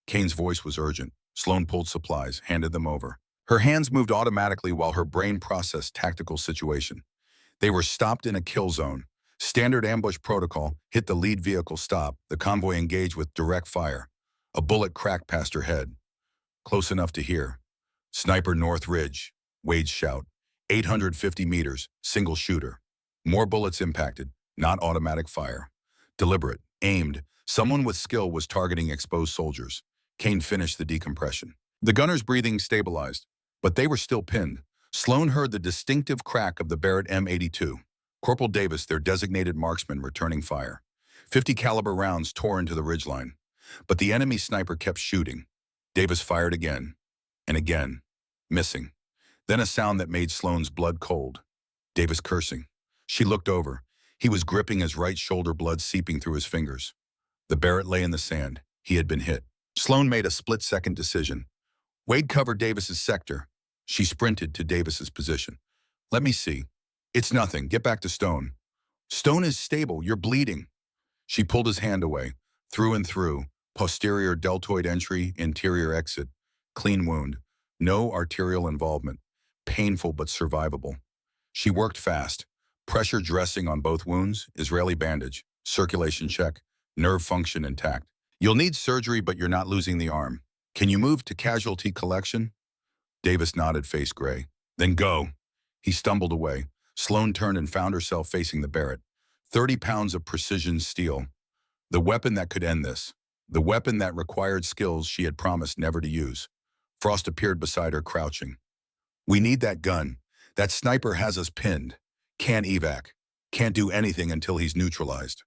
Kane's voice was urgent. Sloan pulled supplies, handed them over. Her hands moved automatically while her brain processed tactical situation. They were stopped in a kill zone. Standard ambush protocol. Hit the lead vehicle, stop. The convoy engaged with direct fire. A bullet cracked past her head. Close enough to hear. Sniper North Ridge. Wade's shout. 850 meters. Single shooter. More bullets impacted. Not automatic fire. Deliberate. Aimed. Someone with skill was targeting exposed soldiers. Kane finished the decompression. The gunner's breathing stabilized, but they were still pinned. Sloan heard the distinctive crack of the Barrett M82. Corporal Davis, their designated marksman, returning fire. 50 caliber rounds tore into the ridgeline. But the enemy sniper kept shooting. Davis fired again, and again, missing. Then a sound that made Sloan's blood cold. Davis cursing. She looked over. He was gripping his right shoulder, blood seeping through his fingers. The Barrett lay in the sand. He had been hit. Sloan made a split-second decision. Wade covered Davis's sector. She sprinted to Davis's position. Let me see. It's nothing. Get back to Stone. Stone is stable, you're bleeding. She pulled his hand away, through and through, posterior deltoid entry, interior exit, clean wound, no arterial involvement, painful but survivable. She worked fast, pressure dressing on both wounds, Israeli bandage, circulation check, nerve function intact. You'll need surgery, but you're not losing the arm. Can you move to casualty collection? Davis nodded, face gray. Then go. He stumbled away. Sloan turned and found herself facing the Barrett. 30 pounds of precision steel. The weapon that could end this. The weapon that required skills she had promised never to use. Frost appeared beside her, crouching. We need that gun. That sniper has us pinned. Can't evac. Can't do anything until he's neutralized.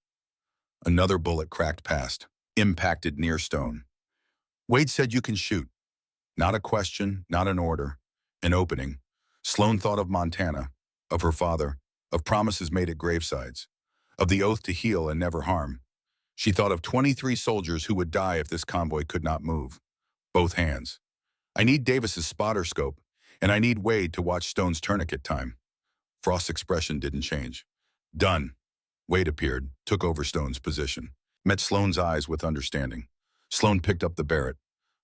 Another bullet cracked past, impacted near Stone. Wade said you can shoot. Not a question, not an order. An opening. Sloan thought of Montana, of her father, of promises made at gravesides, of the oath to heal and never harm. She thought of 23 soldiers who would die if this convoy could not move. Both hands. I need Davis's spotter scope, and I need Wade to watch Stone's tourniquet time. Frost's expression didn't change. Done. Wade appeared, took over Stone's position, met Sloan's eyes with understanding. Sloan picked up the Barrett.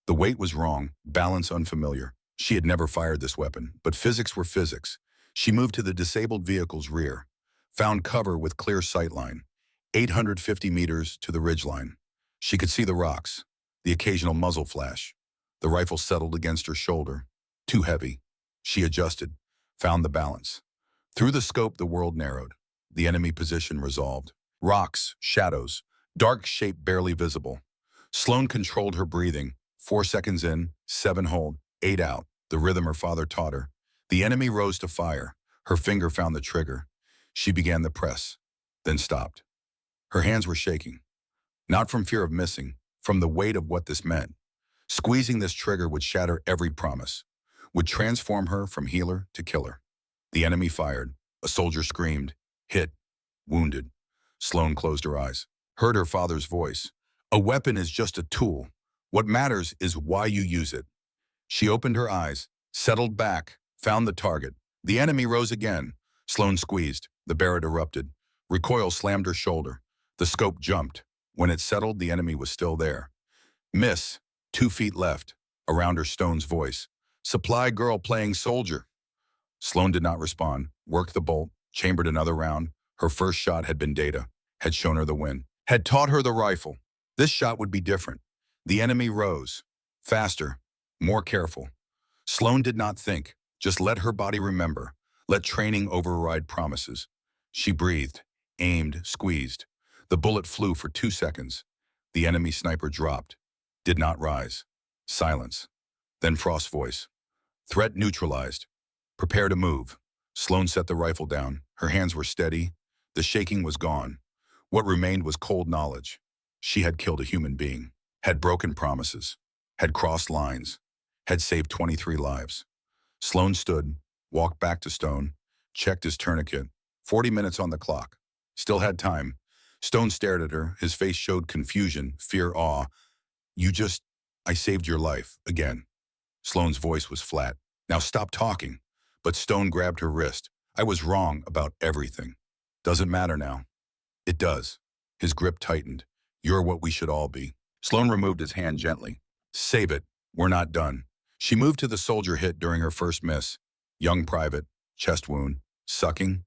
The weight was wrong, balance unfamiliar. She had never fired this weapon, but physics were physics. She moved to the disabled vehicle's rear, found cover with clear sightline, 850 meters to the ridgeline. She could see the rocks, the occasional muzzle flash. The rifle settled against her shoulder. Too heavy. She adjusted, found the balance. Through the scope, the world narrowed. The enemy position resolved. Rocks, shadows, dark shape barely visible. Sloan controlled her breathing. 4 seconds in, 7 hold, 8 out, the rhythm her father taught her. The enemy rose to fire. Her finger found the trigger. She began the press, then stopped. Her hands were shaking. Not from fear of missing, from the weight of what this meant. Squeezing this trigger would shatter every promise, would transform her from healer to killer. The enemy fired. A soldier screamed, hit, wounded. Sloan closed her eyes, heard her father's voice. A weapon is just a tool. What matters is why you use it. She opened her eyes, settled back, found the target. The enemy rose again. Sloan squeezed. The Barrett erupted. Recoil slammed her shoulder. The scope jumped. When it settled, the enemy was still there. Miss. 2 feet left. Around her, Stone's voice. Supply girl playing soldier. Sloan did not respond. Worked the bolt. Chambered another round. Her first shot had been data. Had shown her the win. Had taught her the rifle. This shot would be different. The enemy rose. Faster. More careful. Sloan did not think. Just let her body remember. Let training override promises. She breathed. Aimed. Squeezed. The bullet flew for 2 seconds. The enemy sniper dropped. Did not rise. Silence. Then Frost's voice. Threat neutralized. Prepare to move. Sloan set the rifle down. Her hands were steady. The shaking was gone. What remained was cold knowledge. She had killed a human being. Had broken promises. Had crossed lines. Had saved 23 lives. Sloan stood, walked back to Stone, checked his tourniquet. 40 minutes on the clock. Still had time. Stone stared at her. His face showed confusion, fear, awe. I saved your life, again. Sloane's voice was flat. Now stop talking. But Stone grabbed her wrist. I was wrong about everything. Doesn't matter now. It does. His grip tightened. You're what we should all be. Sloan removed his hand gently. Save it. We're not done. She moved to the soldier hit during her first miss. Young private, chest wound, sucking,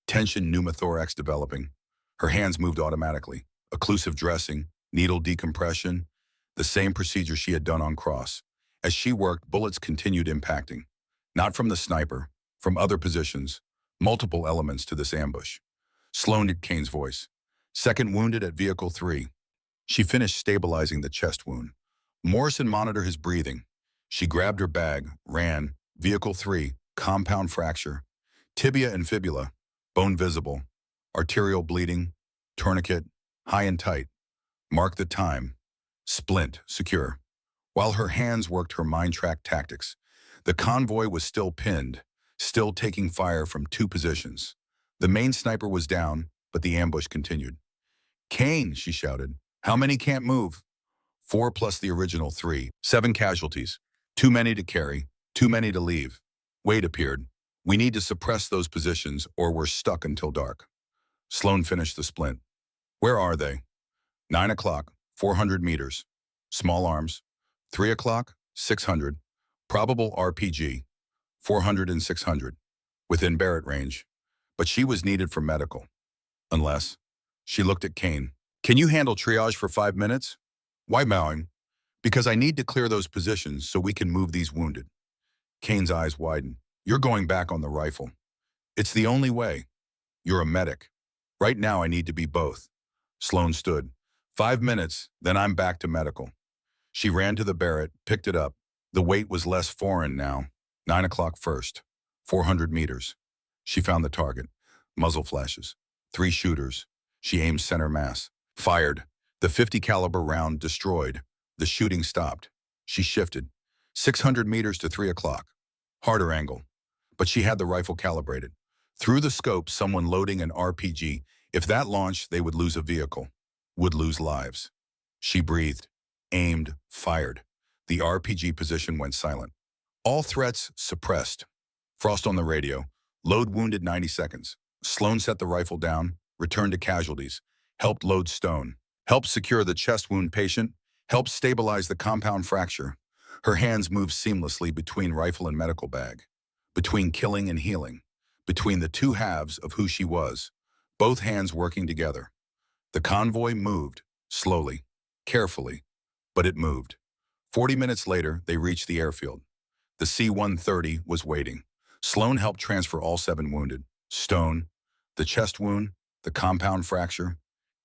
tension pneumothorax developing. Her hands moved automatically. Occlusive dressing, needle decompression, the same procedure she had done on Cross. As she worked, bullets continued impacting. Not from the sniper, from other positions, multiple elements to this ambush. Sloan heard Kane's voice. Second wounded at Vehicle 3. She finished stabilizing the chest wound. Morrison monitored his breathing. She grabbed her bag, ran. Vehicle 3, compound fracture. Tibia and fibula, bone visible. Arterial bleeding, tourniquet, high and tight. Mark the time. Splint, secure. While her hands worked her mind-track tactics, the convoy was still pinned, still taking fire from 2 positions. The main sniper was down, but the ambush continued. Kane, she shouted. How many can't move? 4 plus the original 3. 7 casualties. Too many to carry, too many to leave. Wade appeared. We need to suppress those positions or we're stuck until dark. Sloan finished the splint. Where are they? 9 o'clock, 400 meters. Small arms. 3 o'clock, 600. Probable RPG, 400 and 600. Within Barrett range. But she was needed for medical. Unless. She looked at Kane. Can you handle triage for 5 minutes? Why bowing? Because I need to clear those positions so we can move these wounded. Kane's eyes widened. You're going back on the rifle. It's the only way. You're a medic. Right now I need to be both. Sloan stood. 5 minutes, then I'm back to medical. She ran to the Barrett, picked it up. The weight was less foreign now. 9 o'clock first. 400 meters. She found the target. Muzzle flashes. 3 shooters. She aimed center mass. Fired. The .50 caliber round destroyed. The shooting stopped. She shifted. 600 meters to 3 o'clock. Harder angle. But she had the rifle calibrated. Through the scope, someone loading an RPG. If that launched, they would lose a vehicle. Would lose lives. She breathed. Aimed. Fired. The RPG position went silent. All threats suppressed. Frost on the radio. Load wounded 90 seconds. Sloan set the rifle down. Returned to casualties. Helped load stone. Helped secure the chest wound patient. Helped stabilize the compound fracture. Her hands moved seamlessly between rifle and medical bag. Between killing and healing. Between the two halves of who she was. Both hands working together. The convoy moved. Slowly. Carefully. But it moved. 40 minutes later, they reached the airfield. The C-130 was waiting. Sloan helped transfer all 7 wounded. Stone, the chest wound, the compound fracture,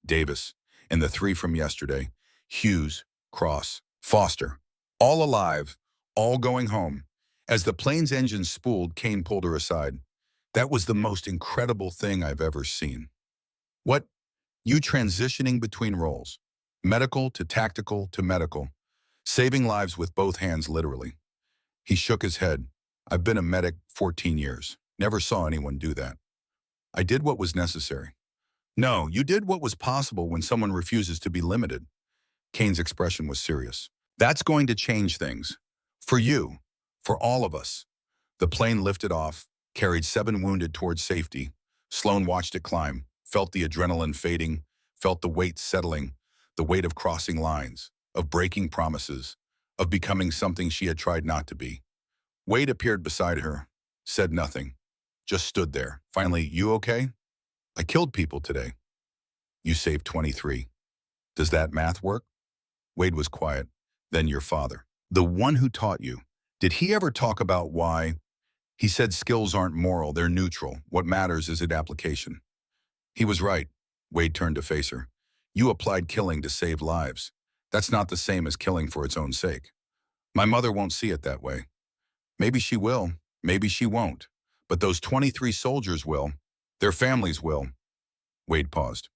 Davis, and the 3 from yesterday, Hughes, Cross, Foster, all alive, all going home. As the plane's engine spooled, Kane pulled her aside. That was the most incredible thing I've ever seen. What? You transitioning between roles. Medical to tactical to medical. Saving lives with both hands, literally. He shook his head. I've been a medic 14 years. Never saw anyone do that. I did what was necessary. No, you did what was possible when someone refuses to be limited. Kane's expression was serious. That's going to change things. For you. For all of us. The plane lifted off, carried 7 wounded towards safety. Sloan watched it climb, felt the adrenaline fading, felt the weight settling, the weight of crossing lines, of breaking promises, of becoming something she had tried not to be. Wade appeared beside her, said nothing, just stood there. Finally, you okay? I killed people today. You saved 23. Does that math work? Wade was quiet. Then your father. The one who taught you. Did he ever talk about why? He said skills aren't moral, they're neutral. What matters is its application. He was right. Wade turned to face her. You applied killing to save lives. That's not the same as killing for its own sake. My mother won't see it that way. Maybe she will, maybe she won't. But those 23 soldiers will. Their families will. Wade paused.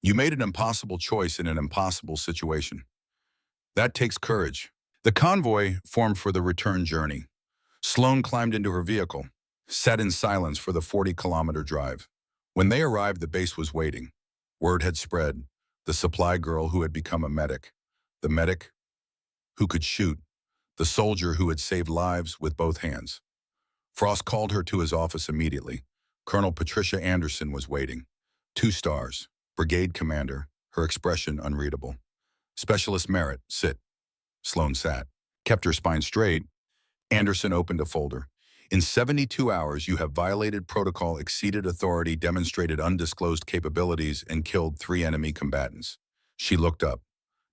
You made an impossible choice in an impossible situation. That takes courage. The convoy formed for the return journey. Sloan climbed into her vehicle, sat in silence for the 40-kilometer drive. When they arrived, the base was waiting. Word had spread. The supply girl who had become a medic. The medic who could shoot. The soldier who had saved lives with both hands. Frost called her to his office immediately. Colonel Patricia Anderson was waiting. 2 stars. Brigade commander. Her expression unreadable. Specialist Merritt, sit. Sloan sat. Kept her spine straight. Anderson opened a folder. In 72 hours, you have violated protocol, exceeded authority, demonstrated undisclosed capabilities, and killed 3 enemy combatants. She looked up.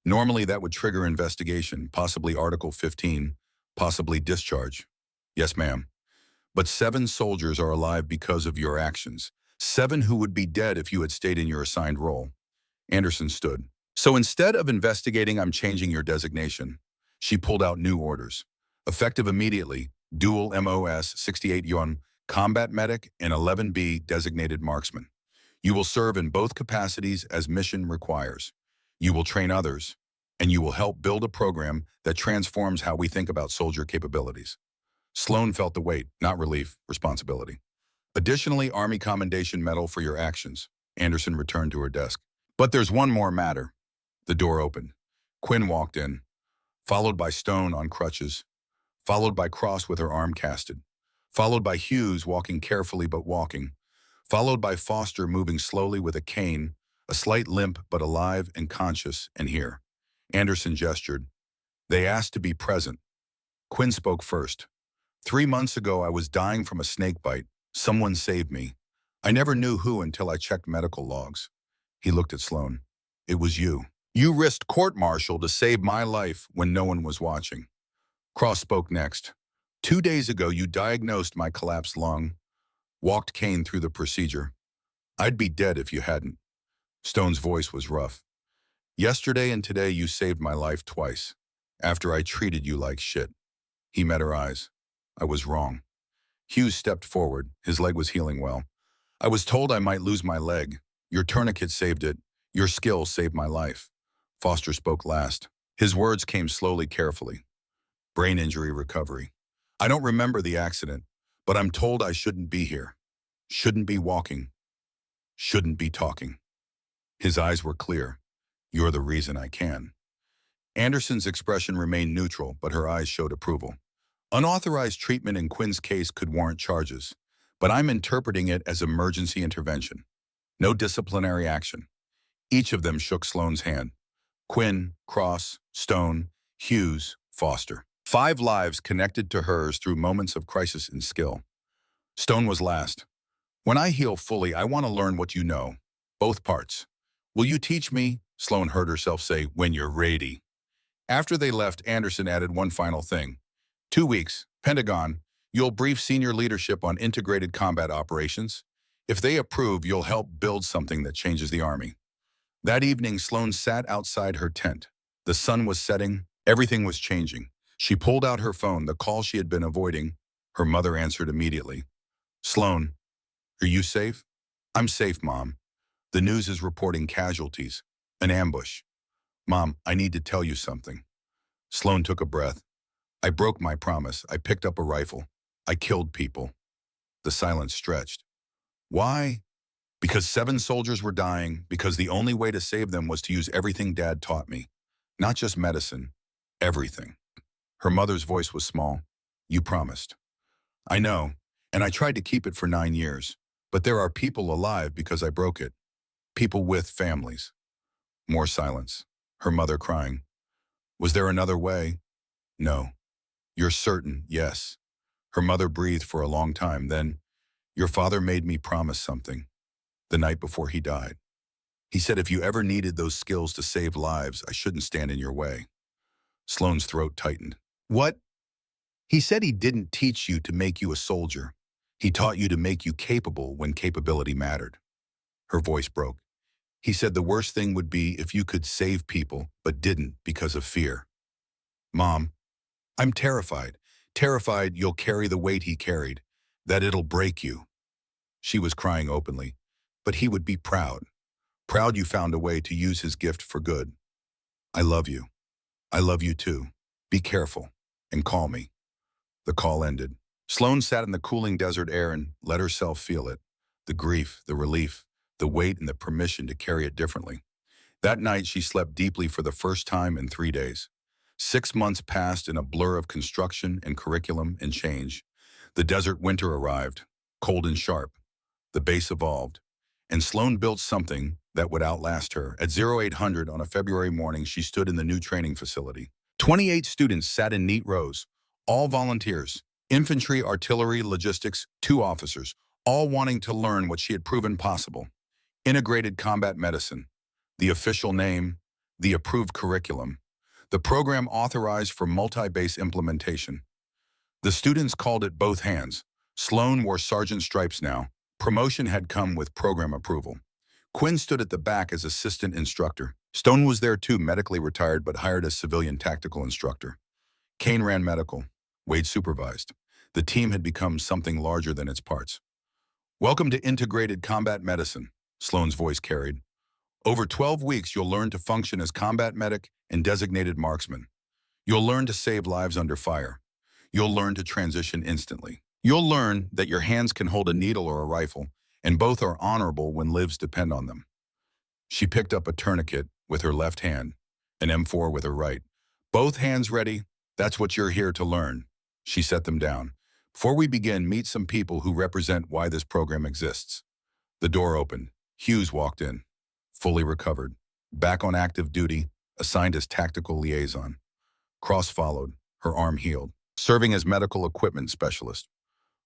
Normally, that would trigger investigation, possibly Article 15, possibly discharge. Yes, ma'am. But 7 soldiers are alive because of your actions. 7 who would be dead if you had stayed in your assigned role. Anderson stood. So instead of investigating, I'm changing your designation. She pulled out new orders. Effective immediately, dual MOS 68 Yuan, combat medic, and 11B designated marksman. You will serve in both capacities as mission requires. You will train others, and you will help build a program that transforms how we think about soldier capabilities. Sloan felt the weight, not relief, responsibility. Additionally, Army Commendation Medal for your actions. Anderson returned to her desk. But there's one more matter. The door opened. Quinn walked in, followed by Stone on crutches, followed by Cross with her arm casted, followed by Hughes walking carefully but walking, followed by Foster moving slowly with a cane, a slight limp but alive and conscious and here. Anderson gestured. They asked to be present. Quinn spoke first. 3 months ago, I was dying from a snake bite. Someone saved me. I never knew who until I checked medical logs. He looked at Sloan. It was you. You risked court-martial to save my life when no one was watching. Cross spoke next. 2 days ago, you diagnosed my collapsed lung, walked Kane through the procedure. I'd be dead if you hadn't. Stone's voice was rough. Yesterday and today, you saved my life twice, after I treated you like shit. He met her eyes. I was wrong. Hughes stepped forward. His leg was healing well. I was told I might lose my leg. Your tourniquet saved it. Your skill saved my life. Foster spoke last. His words came slowly, carefully. Brain injury recovery. I don't remember the accident, but I'm told I shouldn't be here. Shouldn't be walking. Shouldn't be talking. His eyes were clear. You're the reason I can. Anderson's expression remained neutral, but her eyes showed approval. Unauthorized treatment in Quinn's case could warrant charges, but I'm interpreting it as emergency intervention. No disciplinary action. Each of them shook Sloane's hand. Quinn, Cross, Stone, Hughes, Foster. 5 lives connected to hers through moments of crisis and skill. Stone was last. When I heal fully, I want to learn what you know. Both parts. Will you teach me? Sloane heard herself say, when you're ready. After they left, Anderson added one final thing. 2 weeks, Pentagon, you'll brief senior leadership on integrated combat operations. If they approve, you'll help build something that changes the Army. That evening, Sloane sat outside her tent. The sun was setting. Everything was changing. She pulled out her phone, the call she had been avoiding. Her mother answered immediately. Sloane, are you safe? I'm safe, Mom. The news is reporting casualties. An ambush. Mom, I need to tell you something. Sloane took a breath. I broke my promise. I picked up a rifle. I killed people. The silence stretched. Why? Because 7 soldiers were dying, because the only way to save them was to use everything Dad taught me. Not just medicine. Everything. Her mother's voice was small. You promised. I know, and I tried to keep it for 9 years. But there are people alive because I broke it. People with families. More silence. Her mother crying. Was there another way? No. You're certain, yes. Her mother breathed for a long time. Then, your father made me promise something. The night before he died. He said if you ever needed those skills to save lives, I shouldn't stand in your way. Sloane's throat tightened. What? He said he didn't teach you to make you a soldier. He taught you to make you capable when capability mattered. Her voice broke. He said the worst thing would be if you could save people, but didn't because of fear. Mom, I'm terrified. Terrified you'll carry the weight he carried, that it'll break you. She was crying openly, but he would be proud. Proud you found a way to use his gift for good. I love you. I love you too. Be careful and call me. The call ended. Sloane sat in the cooling desert air and let herself feel it. The grief, the relief, the weight and the permission to carry it differently. That night she slept deeply for the first time in 3 days. 6 months passed in a blur of construction and curriculum and change. The desert winter arrived, cold and sharp. The base evolved, and Sloane built something that would outlast her. At 0800 on a February morning, she stood in the new training facility. 28 students sat in neat rows, all volunteers, infantry, artillery, logistics, 2 officers, all wanting to learn what she had proven possible. Integrated combat medicine, the official name, the approved curriculum, the program authorized for multi-base implementation. The students called it both hands. Sloane wore sergeant stripes now. Promotion had come with program approval. Quinn stood at the back as assistant instructor. Stone was there too, medically retired but hired as civilian tactical instructor. Kane ran medical. Wade supervised. The team had become something larger than its parts. Welcome to Integrated Combat Medicine, Sloane's voice carried. Over 12 weeks, you'll learn to function as combat medic and designated marksman. You'll learn to save lives under fire. You'll learn to transition instantly. You'll learn that your hands can hold a needle or a rifle, and both are honorable when lives depend on them. She picked up a tourniquet with her left hand, an M4 with her right. Both hands ready, that's what you're here to learn. She set them down. Before we begin, meet some people who represent why this program exists. The door opened. Hughes walked in, fully recovered, back on active duty, assigned as tactical liaison. Cross followed, her arm healed, serving as medical equipment specialist.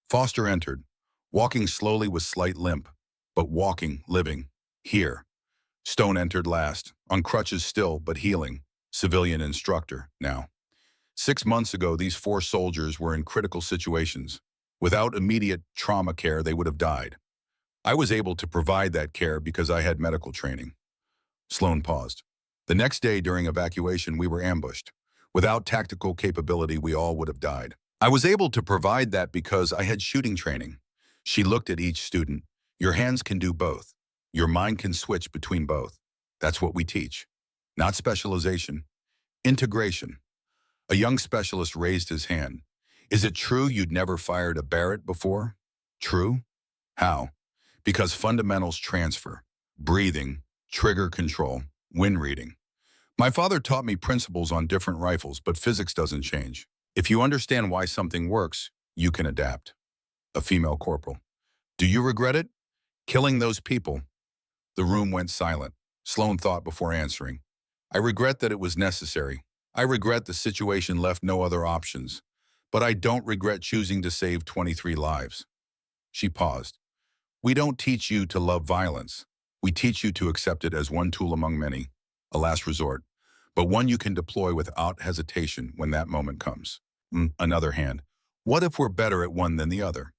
Foster entered, walking slowly with slight limp, but walking, living, here. Stone entered last, on crutches still, but healing, civilian instructor now. 6 months ago, these four soldiers were in critical situations. Without immediate trauma care, they would have died. I was able to provide that care because I had medical training. Sloan paused. The next day during evacuation, we were ambushed. Without tactical capability, we all would have died. I was able to provide that because I had shooting training. She looked at each student. Your hands can do both. Your mind can switch between both. That's what we teach. Not specialization, integration. A young specialist raised his hand. Is it true you'd never fired a Barrett before? True? How? Because fundamentals transfer. Breathing, trigger control, wind reading. My father taught me principles on different rifles, but physics doesn't change. If you understand why something works, you can adapt. A female corporal. Do you regret it? Killing those people? The room went silent. Sloan thought before answering. I regret that it was necessary. I regret the situation left no other options. But I don't regret choosing to save 23 lives. She paused. We don't teach you to love violence. We teach you to accept it as one tool among many, a last resort, but one you can deploy without hesitation when that moment comes. Another hand. What if we're better at one than the other?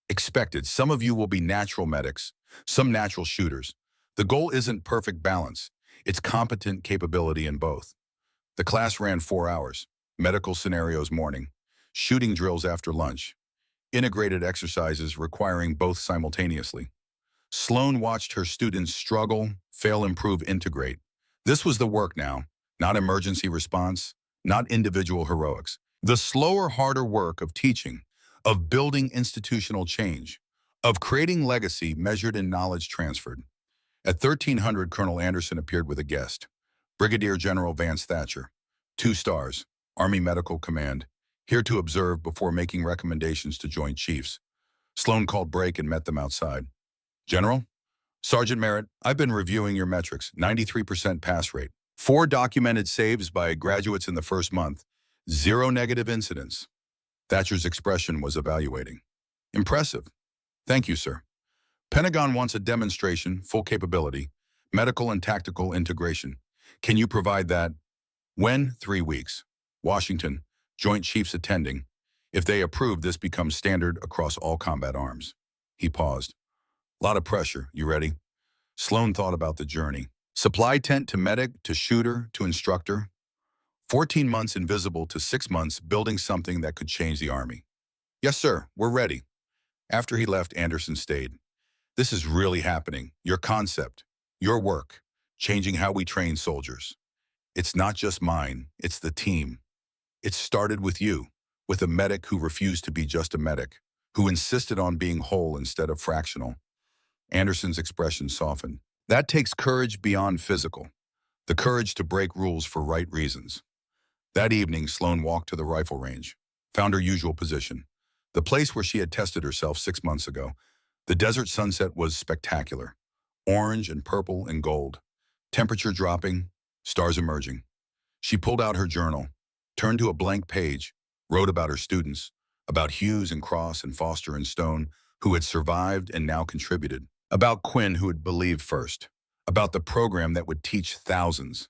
Expected. Some of you will be natural medics, some natural shooters. The goal isn't perfect balance. It's competent capability in both. The class ran 4 hours. Medical scenarios morning. Shooting drills after lunch. Integrated exercises requiring both simultaneously. Sloan watched her students struggle, fail, improve, integrate. This was the work now, not emergency response, not individual heroics. The slower, harder work of teaching, of building institutional change, of creating legacy measured in knowledge transferred. At 1300, Colonel Anderson appeared with a guest. Brigadier General Vance Thatcher, 2 stars, Army Medical Command, here to observe before making recommendations to Joint Chiefs. Sloan called break and met them outside. General? Sergeant Merritt, I've been reviewing your metrics. 93% pass rate. 4 documented saves by graduates in the first month. 0 negative incidents. Thatcher's expression was evaluating. Impressive. Thank you, sir. Pentagon wants a demonstration, full capability, medical and tactical integration. Can you provide that? When? 3 weeks. Washington, Joint Chiefs attending. If they approve, this becomes standard across all combat arms. He paused. Lot of pressure. You ready? Sloan thought about the journey. Supply tent to medic, to shooter, to instructor. 14 months invisible to 6 months building something that could change the Army. Yes, sir. We're ready. After he left, Anderson stayed. This is really happening. Your concept, your work, changing how we train soldiers. It's not just mine, it's the team. It started with you, with a medic who refused to be just a medic, who insisted on being whole instead of fractional. Anderson's expression softened. That takes courage beyond physical, the courage to break rules for right reasons. That evening, Sloan walked to the rifle range, found her usual position, the place where she had tested herself 6 months ago. The desert sunset was spectacular, orange and purple and gold, temperature dropping, stars emerging. She pulled out her journal, turned to a blank page, wrote about her students, about Hughes and Cross and Foster and Stone, who had survived and now contributed, about Quinn, who had believed first, about the program that would teach thousands.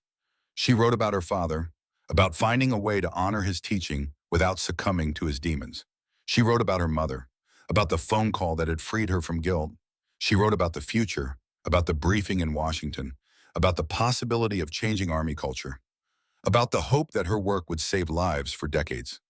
She wrote about her father, about finding a way to honor his teaching without succumbing to his demons. She wrote about her mother, about the phone call that had freed her from guilt. She wrote about the future, about the briefing in Washington, about the possibility of changing Army culture, about the hope that her work would save lives for decades.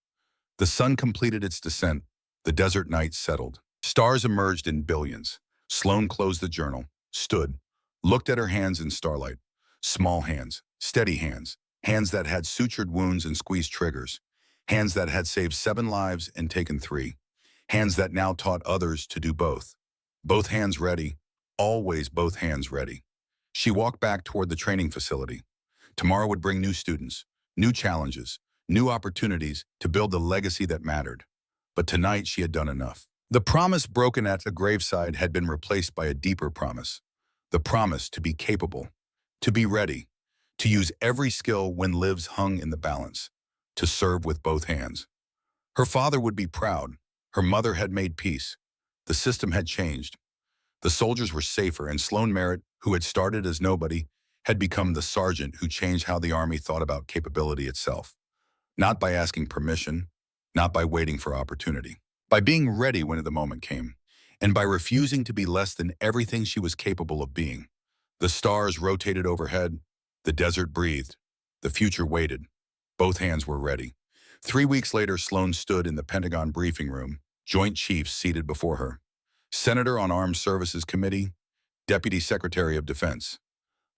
The sun completed its descent. The desert night settled. Stars emerged in billions. Sloan closed the journal, stood, looked at her hands in starlight. Small hands, steady hands, hands that had sutured wounds and squeezed triggers, hands that had saved 7 lives and taken 3, hands that now taught others to do both. Both hands ready, always both hands ready. She walked back toward the training facility. Tomorrow would bring new students, new challenges, new opportunities to build the legacy that mattered. But tonight she had done enough. The promise broken at the graveside had been replaced by a deeper promise. The promise to be capable, to be ready, to use every skill when lives hung in the balance, to serve with both hands. Her father would be proud. Her mother had made peace. The system had changed. The soldiers were safer, and Sloan Merritt, who had started as nobody, had become the sergeant who changed how the Army thought about capability itself. Not by asking permission, not by waiting for opportunity, by being ready when the moment came, and by refusing to be less than everything she was capable of being. The stars rotated overhead, the desert breathed, the future waited. Both hands were ready. 3 weeks later, Sloan stood in the Pentagon briefing room, Joint Chiefs seated before her. Senator on Armed Services Committee, Deputy Secretary of Defense,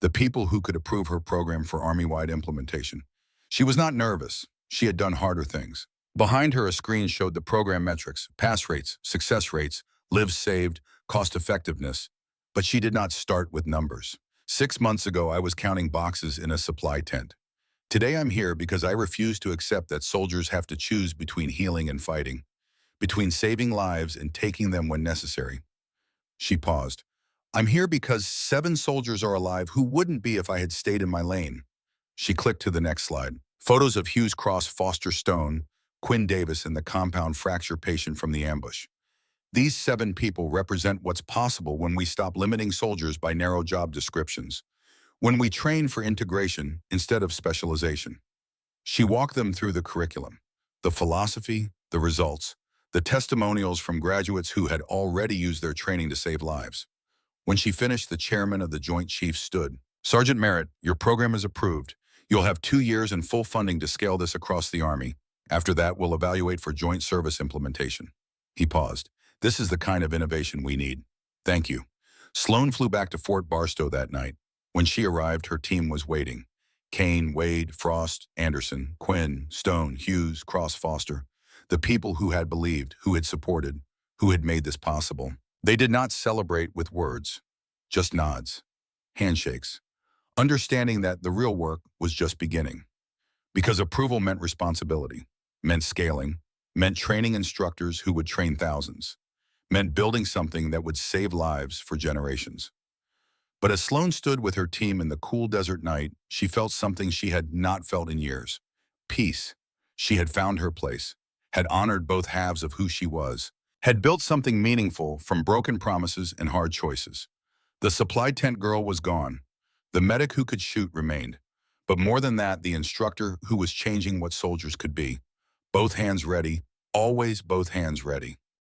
the people who could approve her program for Army-wide implementation. She was not nervous. She had done harder things. Behind her, a screen showed the program metrics, pass rates, success rates, lives saved, cost effectiveness. But she did not start with numbers. 6 months ago, I was counting boxes in a supply tent. Today, I'm here because I refuse to accept that soldiers have to choose between healing and fighting, between saving lives and taking them when necessary. She paused. I'm here because 7 soldiers are alive who wouldn't be if I had stayed in my lane. She clicked to the next slide. Photos of Hughes Cross, Foster Stone, Quinn Davis, and the compound fracture patient from the ambush. These 7 people represent what's possible when we stop limiting soldiers by narrow job descriptions, when we train for integration instead of specialization. She walked them through the curriculum, the philosophy, the results, the testimonials from graduates who had already used their training to save lives. When she finished, the chairman of the Joint Chiefs stood. Sergeant Merritt, your program is approved. You'll have 2 years and full funding to scale this across the Army. After that, we'll evaluate for joint service implementation. He paused. This is the kind of innovation we need. Thank you. Sloan flew back to Fort Barstow that night. When she arrived, her team was waiting. Kane, Wade, Frost, Anderson, Quinn, Stone, Hughes, Cross, Foster. The people who had believed, who had supported, who had made this possible. They did not celebrate with words, just nods, handshakes, understanding that the real work was just beginning. Because approval meant responsibility, meant scaling, meant training instructors who would train thousands, meant building something that would save lives for generations. But as Sloan stood with her team in the cool desert night, she felt something she had not felt in years. Peace. She had found her place, had honored both halves of who she was, had built something meaningful from broken promises and hard choices. The supply tent girl was gone. The medic who could shoot remained. But more than that, the instructor who was changing what soldiers could be. Both hands ready, always both hands ready.